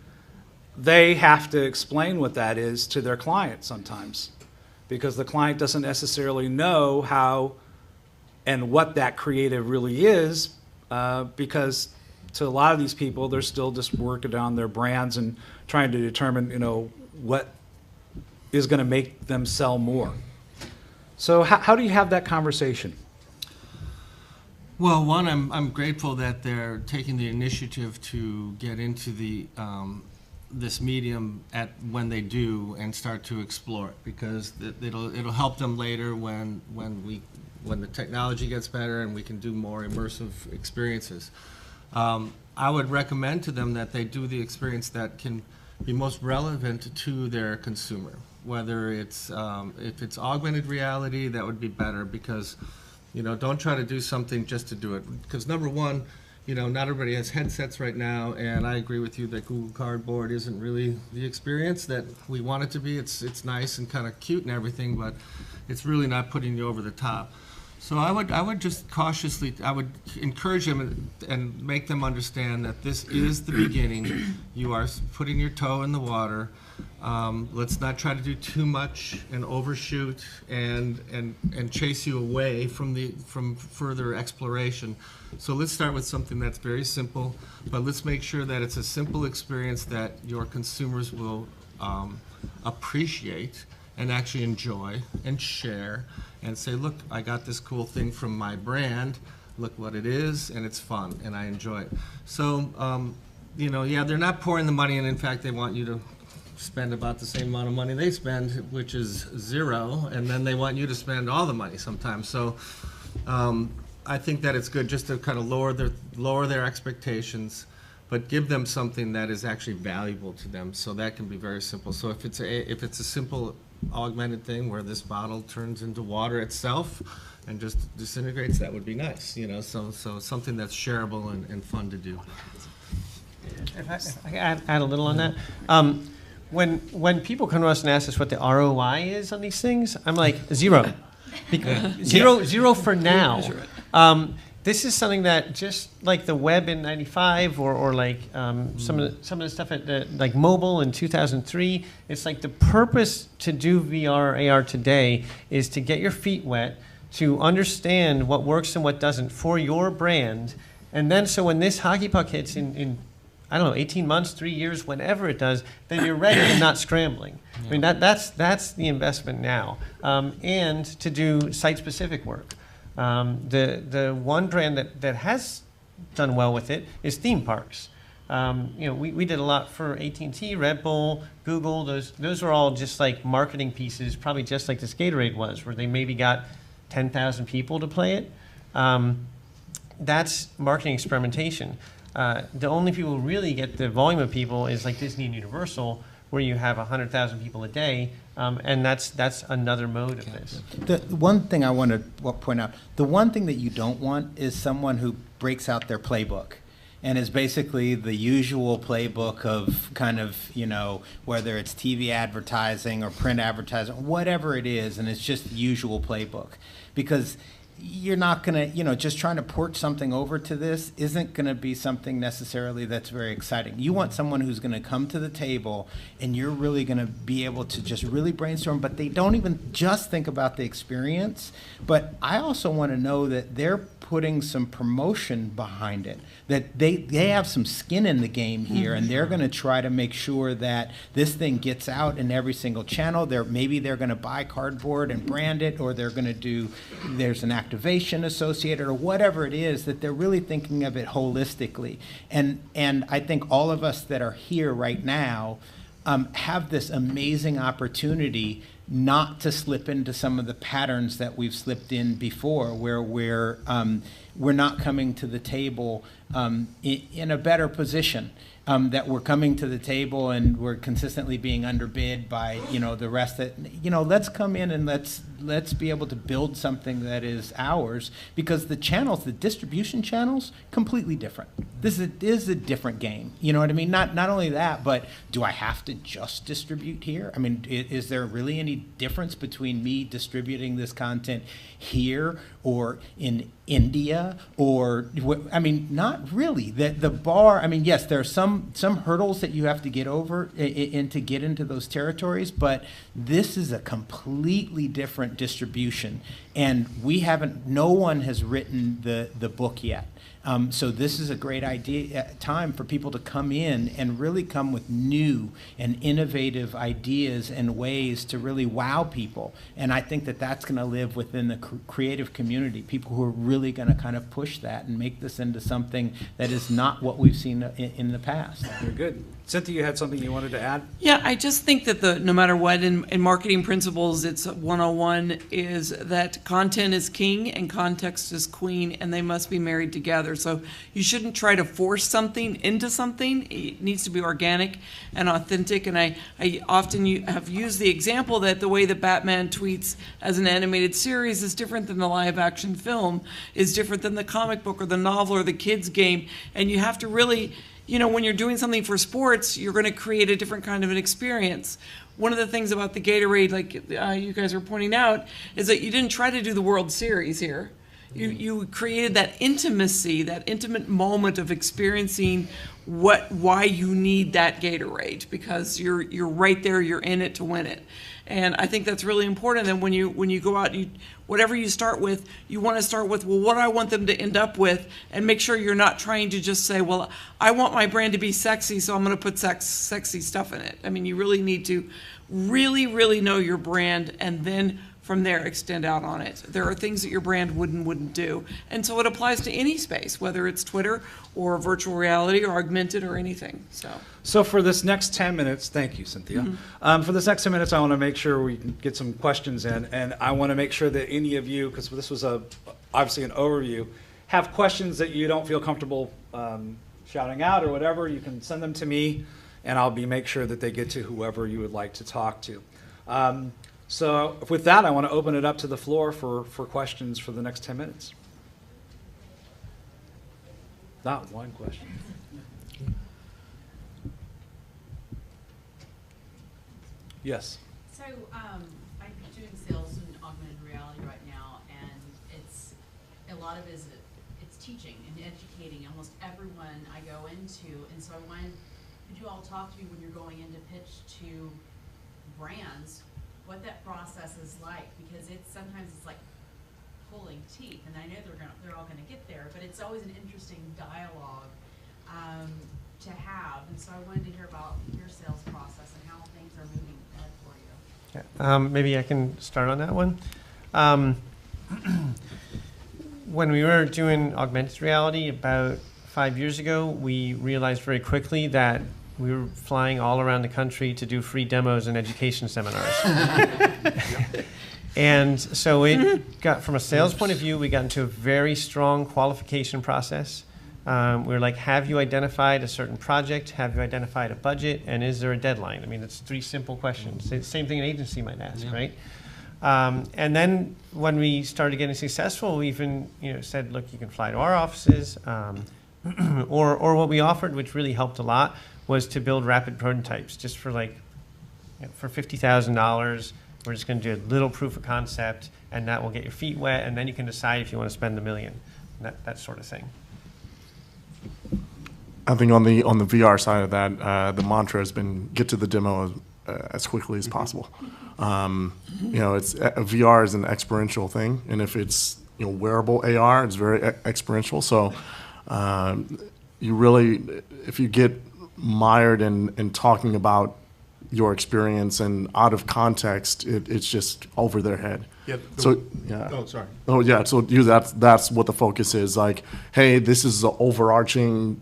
they have to explain what that is to their client sometimes, because the client doesn't necessarily know how and what that creative really is. Because to a lot of these people, they're still just working on their brands and trying to determine, what is going to make them sell more. So how do you have that conversation? Well, one, I'm grateful that they're taking the initiative to get into the this medium when they do and start to explore it, because it'll help them later when the technology gets better and we can do more immersive experiences. I would recommend to them that they do the experience that can be most relevant to their consumer. Whether it's if it's augmented reality, that would be better, because don't try to do something just to do it. Because number one, not everybody has headsets right now, and I agree with you that Google Cardboard isn't really the experience that we want it to be. It's nice and kind of cute and everything, but it's really not putting you over the top. So I would just cautiously, I would encourage them and make them understand that this is the beginning. You are putting your toe in the water. Let's not try to do too much and overshoot and chase you away from further exploration. So let's start with something that's very simple, but let's make sure that it's a simple experience that your consumers will appreciate and actually enjoy and share and say, look, I got this cool thing from my brand, look what it is, and it's fun, and I enjoy it. So, yeah, they're not pouring the money in. In fact, they want you to spend about the same amount of money they spend, which is zero, and then they want you to spend all the money sometimes. So I think that it's good just to kind of lower their expectations, but give them something that is actually valuable to them. So that can be very simple. So if it's a simple augmented thing where this bottle turns into water itself and just disintegrates, that would be nice. So something that's shareable and fun to do. If I can add a little on that. When people come to us and ask us what the ROI is on these things, I'm like, zero. Zero for now. This is something that just like the web in '95 or like some of the stuff at like mobile in 2003, it's like the purpose to do VR, AR today is to get your feet wet, to understand what works and what doesn't for your brand. And then so when this hockey puck hits in I don't know, 18 months, 3 years, whenever it does, then you're ready and not scrambling. Yeah. I mean, that's the investment now. And to do site-specific work. The one brand that has done well with it is theme parks. We did a lot for AT&T, Red Bull, Google. Those are all just like marketing pieces, probably just like this Gatorade was, where they maybe got 10,000 people to play it. That's marketing experimentation. The only people who really get the volume of people is like Disney and Universal, where you have 100,000 people a day, and that's another mode of this. The one thing I want to point out, the one thing that you don't want is someone who breaks out their playbook and is basically the usual playbook of kind of, whether it's TV advertising or print advertising, whatever it is, and it's just the usual playbook. Because you're not going to, just trying to port something over to this isn't going to be something necessarily that's very exciting. You want someone who's going to come to the table and you're really going to be able to just really brainstorm, but they don't even just think about the experience. But I also want to know that they're putting some promotion behind it, that they have some skin in the game here, and they're going to try to make sure that this thing gets out in every single channel. Maybe they're going to buy cardboard and brand it, or they're going to there's an activation associated, or whatever it is, that they're really thinking of it holistically. And I think all of us that are here right now have this amazing opportunity not to slip into some of the patterns that we've slipped in before, where we're not coming to the table in a better position. That we're coming to the table and we're consistently being underbid by the rest. That let's come in and let's be able to build something that is ours, because the distribution channels, completely different. This is a different game. You know what I mean? Not only that, but do I have to just distribute here? I mean, is there really any difference between me distributing this content here or in India, or not really. The bar. Yes, there are some hurdles that you have to get over and to get into those territories, but this is a completely different distribution, and no one has written the book yet. So this is a great time for people to come in and really come with new and innovative ideas and ways to really wow people. And I think that that's going to live within the creative community, people who are really going to kind of push that and make this into something that is not what we've seen in the past. Very good. Cynthia, you had something you wanted to add? Yeah, I just think that no matter what, in marketing principles, it's 101 is that content is king and context is queen, and they must be married together. together. So you shouldn't try to force something into something. It needs to be organic and authentic. And I often have used the example that the way that Batman tweets as an animated series is different than the live action film, is different than the comic book or the novel or the kids game. And you have to really, when you're doing something for sports, you're going to create a different kind of an experience. One of the things about the Gatorade, like you guys were pointing out, is that you didn't try to do the World Series here. You created that intimacy, that intimate moment of experiencing why you need that Gatorade, because you're right there, you're in it to win it. And I think that's really important. And when you go out, whatever you start with, you want to start with, well, what do I want them to end up with? And make sure you're not trying to just say, well, I want my brand to be sexy, so I'm going to put sexy stuff in it. I mean, you really need to really, really know your brand, and then from there extend out on it. There are things that your brand wouldn't do. And so it applies to any space, whether it's Twitter or virtual reality or augmented or anything. So for this next 10 minutes, thank you, Cynthia. For this next 10 minutes, I want to make sure we can get some questions in, and I want to make sure that any of you, because this was obviously an overview, have questions that you don't feel comfortable shouting out or whatever, you can send them to me, and I'll make sure that they get to whoever you would like to talk to. So with that, I want to open it up to the floor for questions for the next 10 minutes. Not one question. Yes. So I'm doing sales in augmented reality right now, and a lot of it is it's teaching and educating almost everyone I go into. And so could you all talk to me when you're going in to pitch to brands, what that process is like? Because sometimes it's like pulling teeth, and I know they're all gonna get there, but it's always an interesting dialogue to have. And so I wanted to hear about your sales process and how things are moving ahead for you. Yeah. Maybe I can start on that one. When we were doing augmented reality about 5 years ago, we realized very quickly that we were flying all around the country to do free demos and education seminars. And so from a sales point of view, we got into a very strong qualification process. We were like, have you identified a certain project? Have you identified a budget? And is there a deadline? I mean, it's 3 simple questions. It's the same thing an agency might ask, right? And then when we started getting successful, we even said, look, you can fly to our offices. Or what we offered, which really helped a lot, was to build rapid prototypes just for for $50,000. We're just going to do a little proof of concept, and that will get your feet wet, and then you can decide if you want to spend $1 million, that sort of thing. I think on the VR side of that, the mantra has been get to the demo as quickly as possible. It's VR is an experiential thing, and if it's wearable AR, it's very experiential. So you really, if you get mired in talking about your experience and out of context, it's just over their head. Yeah. Oh, sorry. Oh, yeah. So that's what the focus is. Like, hey, this is the overarching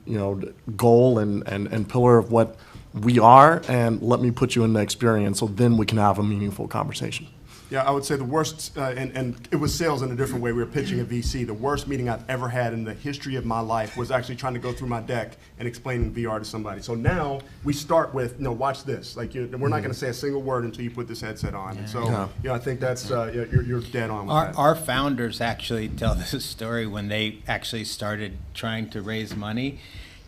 goal and pillar of what we are, and let me put you in the experience, so then we can have a meaningful conversation. Yeah, I would say the worst, and it was sales in a different way. We were pitching a VC. The worst meeting I've ever had in the history of my life was actually trying to go through my deck and explaining VR to somebody. So now we start with, watch this. Like, we're not going to say a single word until you put this headset on. And so, I think that's you're dead on with that. Our founders actually tell this story when they actually started trying to raise money.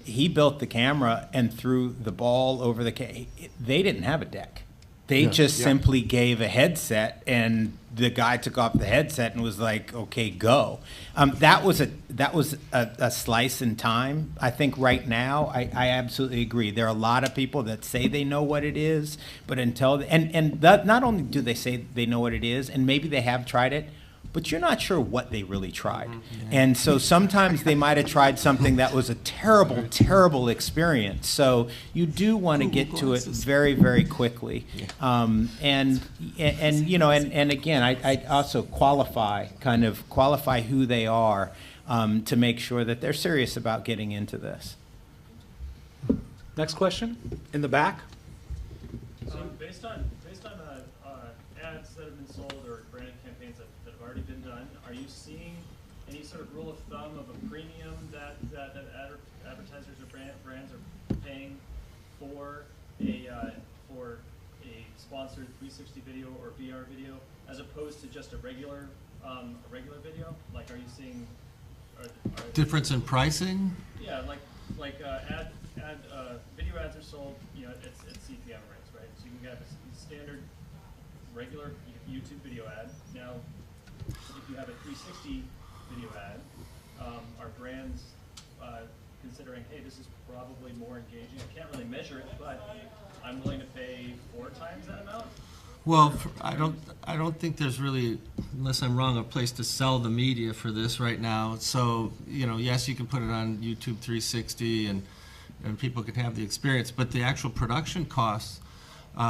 He built the camera and threw the ball over the they didn't have a deck. They just simply gave a headset, and the guy took off the headset and was like, "Okay, go." That was a slice in time. I think right now, I absolutely agree. There are a lot of people that say they know what it is, but not only do they say they know what it is, and maybe they have tried it, but you're not sure what they really tried. And so sometimes they might have tried something that was a terrible, terrible experience. So you do want to get to it very, very quickly. And again, I also qualify who they are to make sure that they're serious about getting into this. Next question, in the back. Based on ads that have been sold or brand campaigns that have already been done, are you seeing any sort of rule of thumb of a premium that advertisers or brands are paying for a sponsored 360 video or VR video, as opposed to just a regular video? Like, are you seeing Difference in pricing? Yeah, video ads are sold, at CPM rates, right? So you can get a standard, regular YouTube video ad. Now, if you have a 360 video ad, are brands considering, hey, this is probably more engaging? I can't really measure it, but I'm willing to pay 4 times that amount? Well, I don't think there's really, unless I'm wrong, a place to sell the media for this right now. So, yes, you can put it on YouTube 360 and people can have the experience, but the actual production costs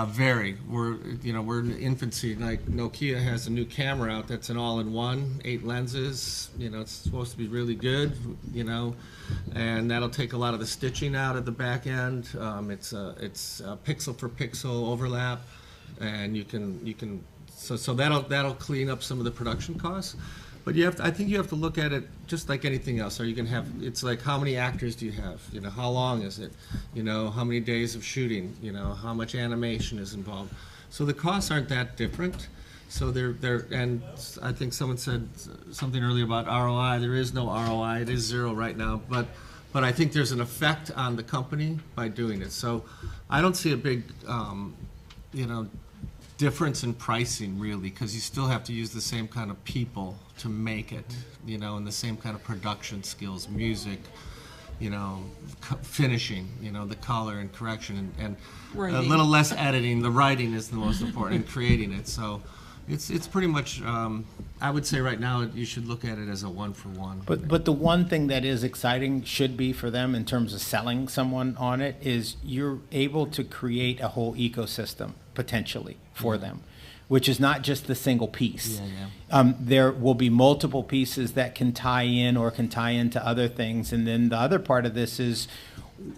vary. We're in the infancy. Like Nokia has a new camera out that's an all-in-one, 8 lenses. It's supposed to be really good. And that'll take a lot of the stitching out at the back end. It's pixel for pixel overlap. And so that'll clean up some of the production costs, but I think you have to look at it just like anything else. Are you going to have? It's like, how many actors do you have? How long is it? How many days of shooting? How much animation is involved? So the costs aren't that different. So they're and I think someone said something earlier about ROI. There is no ROI. It is 0 right now, but I think there's an effect on the company by doing it. So I don't see a big difference in pricing, really, because you still have to use the same kind of people to make it, and the same kind of production skills, music, finishing, the color and correction, and a little less editing. The writing is the most important, and creating it. So it's pretty much, I would say right now you should look at it as a 1-for-1. But the one thing that is exciting should be for them in terms of selling someone on it is you're able to create a whole ecosystem potentially for them, which is not just the single piece. There will be multiple pieces that can tie in or can tie into other things. And then the other part of this is,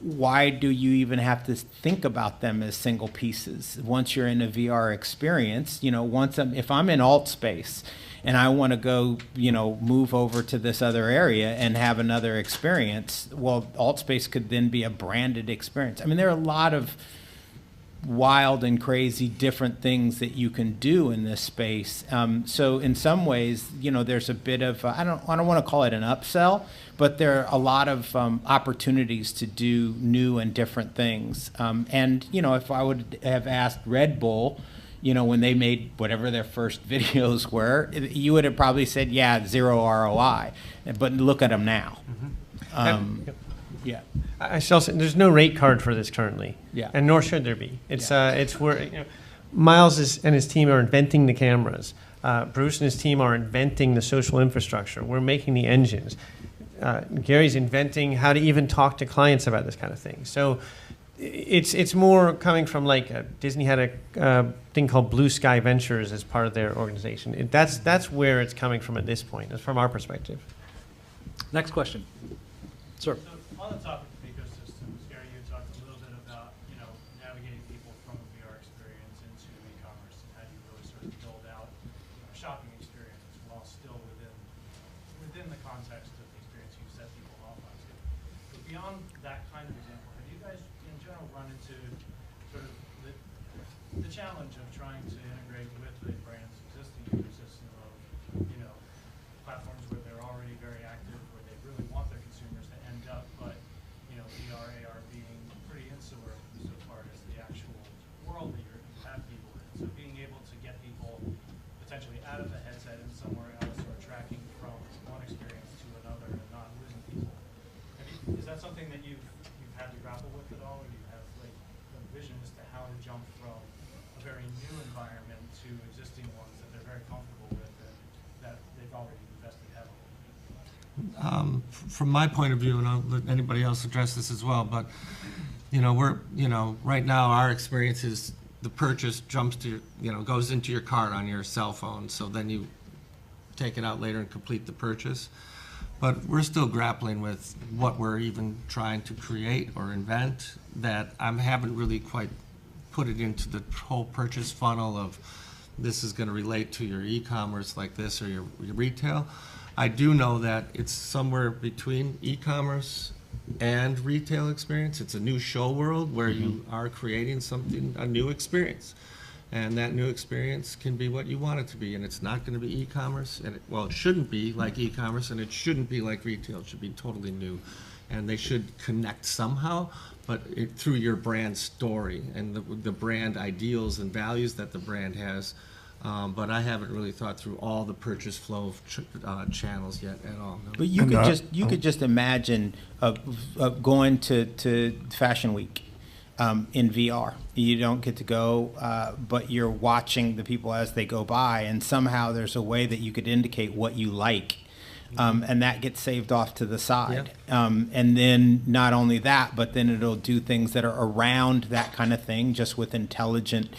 why do you even have to think about them as single pieces? Once you're in a VR experience, if I'm in alt space and I want to go, move over to this other area and have another experience, well, alt space could then be a branded experience. I mean, there are a lot of wild and crazy different things that you can do in this space. So in some ways, there's a bit of, I don't want to call it an upsell, but there are a lot of opportunities to do new and different things. And, if I would have asked Red Bull, when they made whatever their first videos were, you would have probably said, yeah, 0 ROI. But look at them now. Yeah. I shall say there's no rate card for this currently. Yeah. And nor should there be. It's where Miles and his team are inventing the cameras. Bruce and his team are inventing the social infrastructure. We're making the engines. Gary's inventing how to even talk to clients about this kind of thing. So it's more coming from Disney had a thing called Blue Sky Ventures as part of their organization. That's where it's coming from at this point, from our perspective. Next question. Sir. So on the topic of ecosystems, Gary, you talked a little bit about, navigating people from a VR experience into e-commerce and how you really sort of build out a shopping experience while still within the context of the experience you set people off onto. But beyond that kind of example, have you guys in general run into sort of the challenge of trying to integrate with the brand's existing ecosystem of, platforms where they're already very active, where they really want their consumers to end up, but VR, AR being pretty insular so far as the actual world that you have people in. So being able to get people potentially out of the headset and somewhere else, or tracking from one experience to another and not losing people. Is that something that you've had to grapple with at all, or do you have a vision as to how to jump from a very new environment to existing ones that they're very comfortable with and that they've already invested heavily? From my point of view, and I'll let anybody else address this as well, but right now our experience is the purchase jumps to goes into your cart on your cell phone, so then you take it out later and complete the purchase. But we're still grappling with what we're even trying to create or invent that I haven't really quite put it into the whole purchase funnel of this is going to relate to your e-commerce like this or your retail. I do know that it's somewhere between e-commerce and retail experience. It's a new show world where you are creating something, a new experience. And that new experience can be what you want it to be, and it's not going to be e-commerce. And well, it shouldn't be like e-commerce, and it shouldn't be like retail. It should be totally new, and they should connect somehow, but through your brand story and the brand ideals and values that the brand has. But I haven't really thought through all the purchase flow of channels yet at all. No. But you could just imagine going to Fashion Week in VR. You don't get to go, but you're watching the people as they go by, and somehow there's a way that you could indicate what you like, and that gets saved off to the side. Yeah. And then not only that, but then it'll do things that are around that kind of thing, just with intelligent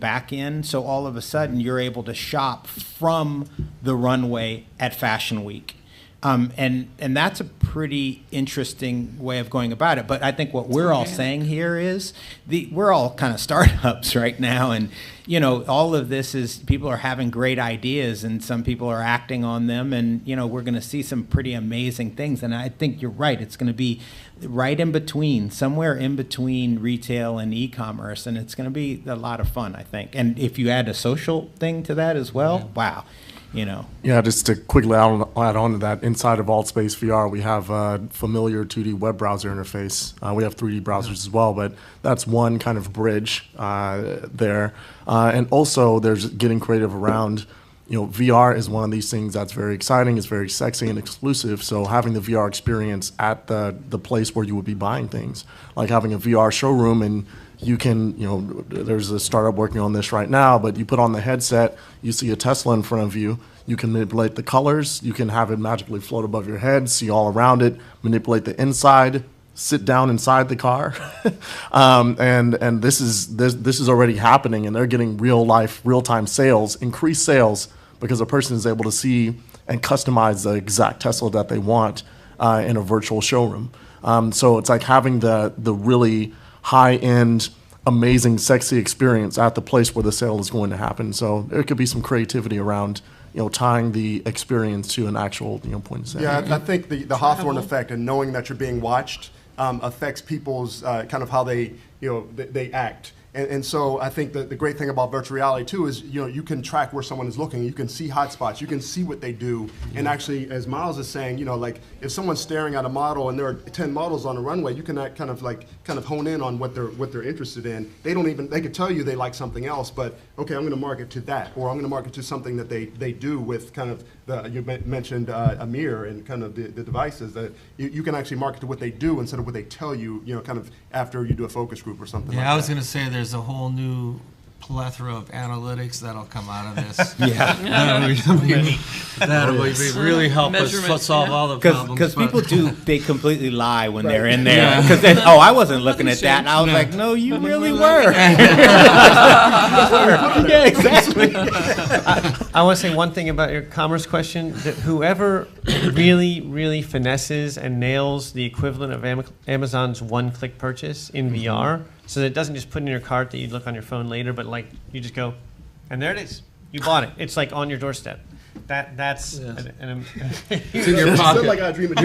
back end. So all of a sudden, you're able to shop from the runway at Fashion Week. And that's a pretty interesting way of going about it. But I think what we're all saying here is we're all kind of startups right now. And, you know, all of this is people are having great ideas and some people are acting on them. And, you know, we're going to see some pretty amazing things. And I think you're right. It's going to be right in between, somewhere in between retail and e-commerce. And it's going to be a lot of fun, I think. And if you add a social thing to that as well, wow. You know. Yeah, just to quickly add on to that, inside of AltSpace VR, we have a familiar 2D web browser interface. We have 3D browsers as well, but that's one kind of bridge there. And also, there's getting creative around, you know, VR is one of these things that's very exciting, it's very sexy and exclusive. So having the VR experience at the place where you would be buying things, like having a VR showroom, and you can, you know, there's a startup working on this right now, but you put on the headset, you see a Tesla in front of you, you can manipulate the colors, you can have it magically float above your head, see all around it, manipulate the inside, sit down inside the car. And this is already happening, and they're getting real-time sales, increased sales, because a person is able to see and customize the exact Tesla that they want in a virtual showroom. So it's like having the really high-end, amazing, sexy experience at the place where the sale is going to happen. So there could be some creativity around, you know, tying the experience to an actual, you know, point of sale. Yeah, I think the Hawthorne effect and knowing that you're being watched affects people's kind of how they, you know, they act. And so I think that the great thing about virtual reality too is, you know, you can track where someone is looking. You can see hotspots. You can see what they do. And actually, as Miles is saying, you know, like if someone's staring at a model and there are 10 models on the runway, you can kind of hone in on what they're interested in. They could tell you they like something else, but okay, I'm going to market to that, or I'm going to market to something that they do with kind of you mentioned Amir and kind of the devices that you can actually market to what they do instead of what they tell you, you know, kind of after you do a focus group or something. Yeah, like I was that. going to say there's a whole new plethora of analytics that'll come out of this. Yeah. That'll really help us solve all the problems. Because people they completely lie when they're in there. Because I wasn't looking at that. And I was like, no, you really were. Yeah, exactly. I want to say one thing about your commerce question, that whoever really, really finesses and nails the equivalent of Amazon's one-click purchase in VR, so that it doesn't just put in your cart that you look on your phone later, but like you just go, and there it is. You bought it. It's like on your doorstep. That's it's in your pocket. Like I dream of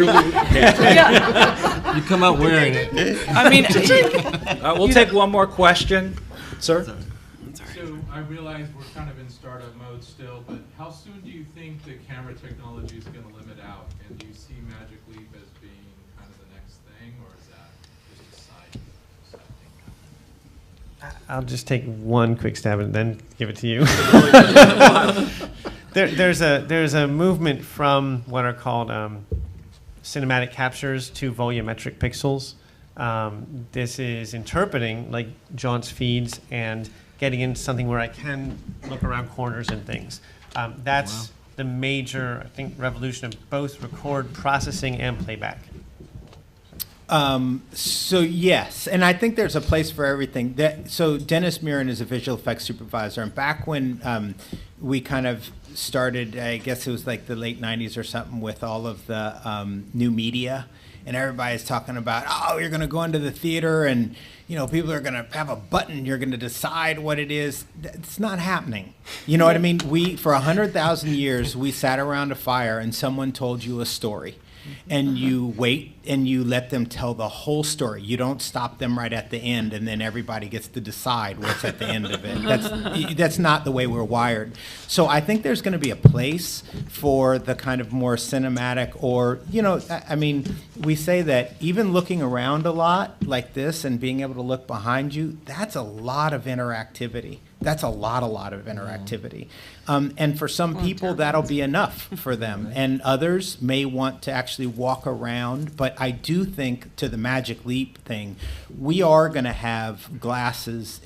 You come out wearing it. I mean, We'll take one more question, sir. So I realize we're kind of in startup mode still, but how soon do you think the camera technology is going to limit out? And do you see Magic Leap as being kind of the next thing, or is that just a side thing? I'll just take one quick stab and then give it to you. There's a movement from what are called cinematic captures to volumetric pixels. This is interpreting like John's feeds and getting into something where I can look around corners and things. That's the major, I think, revolution of both record processing and playback. So yes, and I think there's a place for everything. So Dennis Mirren is a visual effects supervisor, and back when we kind of started, I guess it was like the late 90s or something, with all of the new media and everybody's talking about, oh, you're going to go into the theater and, you know, people are going to have a button, you're going to decide what it is. It's not happening. You know what I mean? For 100,000 years, we sat around a fire and someone told you a story. And you wait and you let them tell the whole story. You don't stop them right at the end and then everybody gets to decide what's at the end of it. That's not the way we're wired. So I think there's going to be a place for the kind of more cinematic, or, you know, I mean, we say that even looking around a lot like this and being able to look behind you, that's a lot of interactivity. That's a lot of interactivity. And for some people, that'll be enough for them. And others may want to actually walk around. But I do think, to the Magic Leap thing, we are going to have glasses,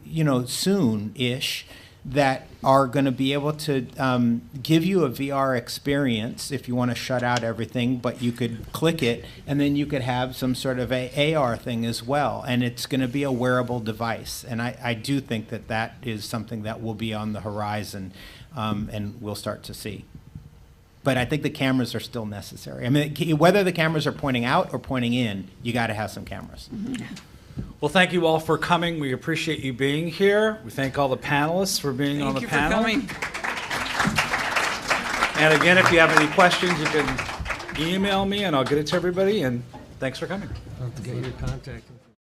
you know, soon-ish, that are going to be able to give you a VR experience if you want to shut out everything, but you could click it, and then you could have some sort of a AR thing as well, and it's going to be a wearable device. And I do think that that is something that will be on the horizon, and we'll start to see. But I think the cameras are still necessary. I mean, whether the cameras are pointing out or pointing in, you got to have some cameras. Well, thank you all for coming. We appreciate you being here. We thank all the panelists for being on the panel. Thank you for coming. And again, if you have any questions, you can email me and I'll get it to everybody. And thanks for coming. I'll have to get your contact information.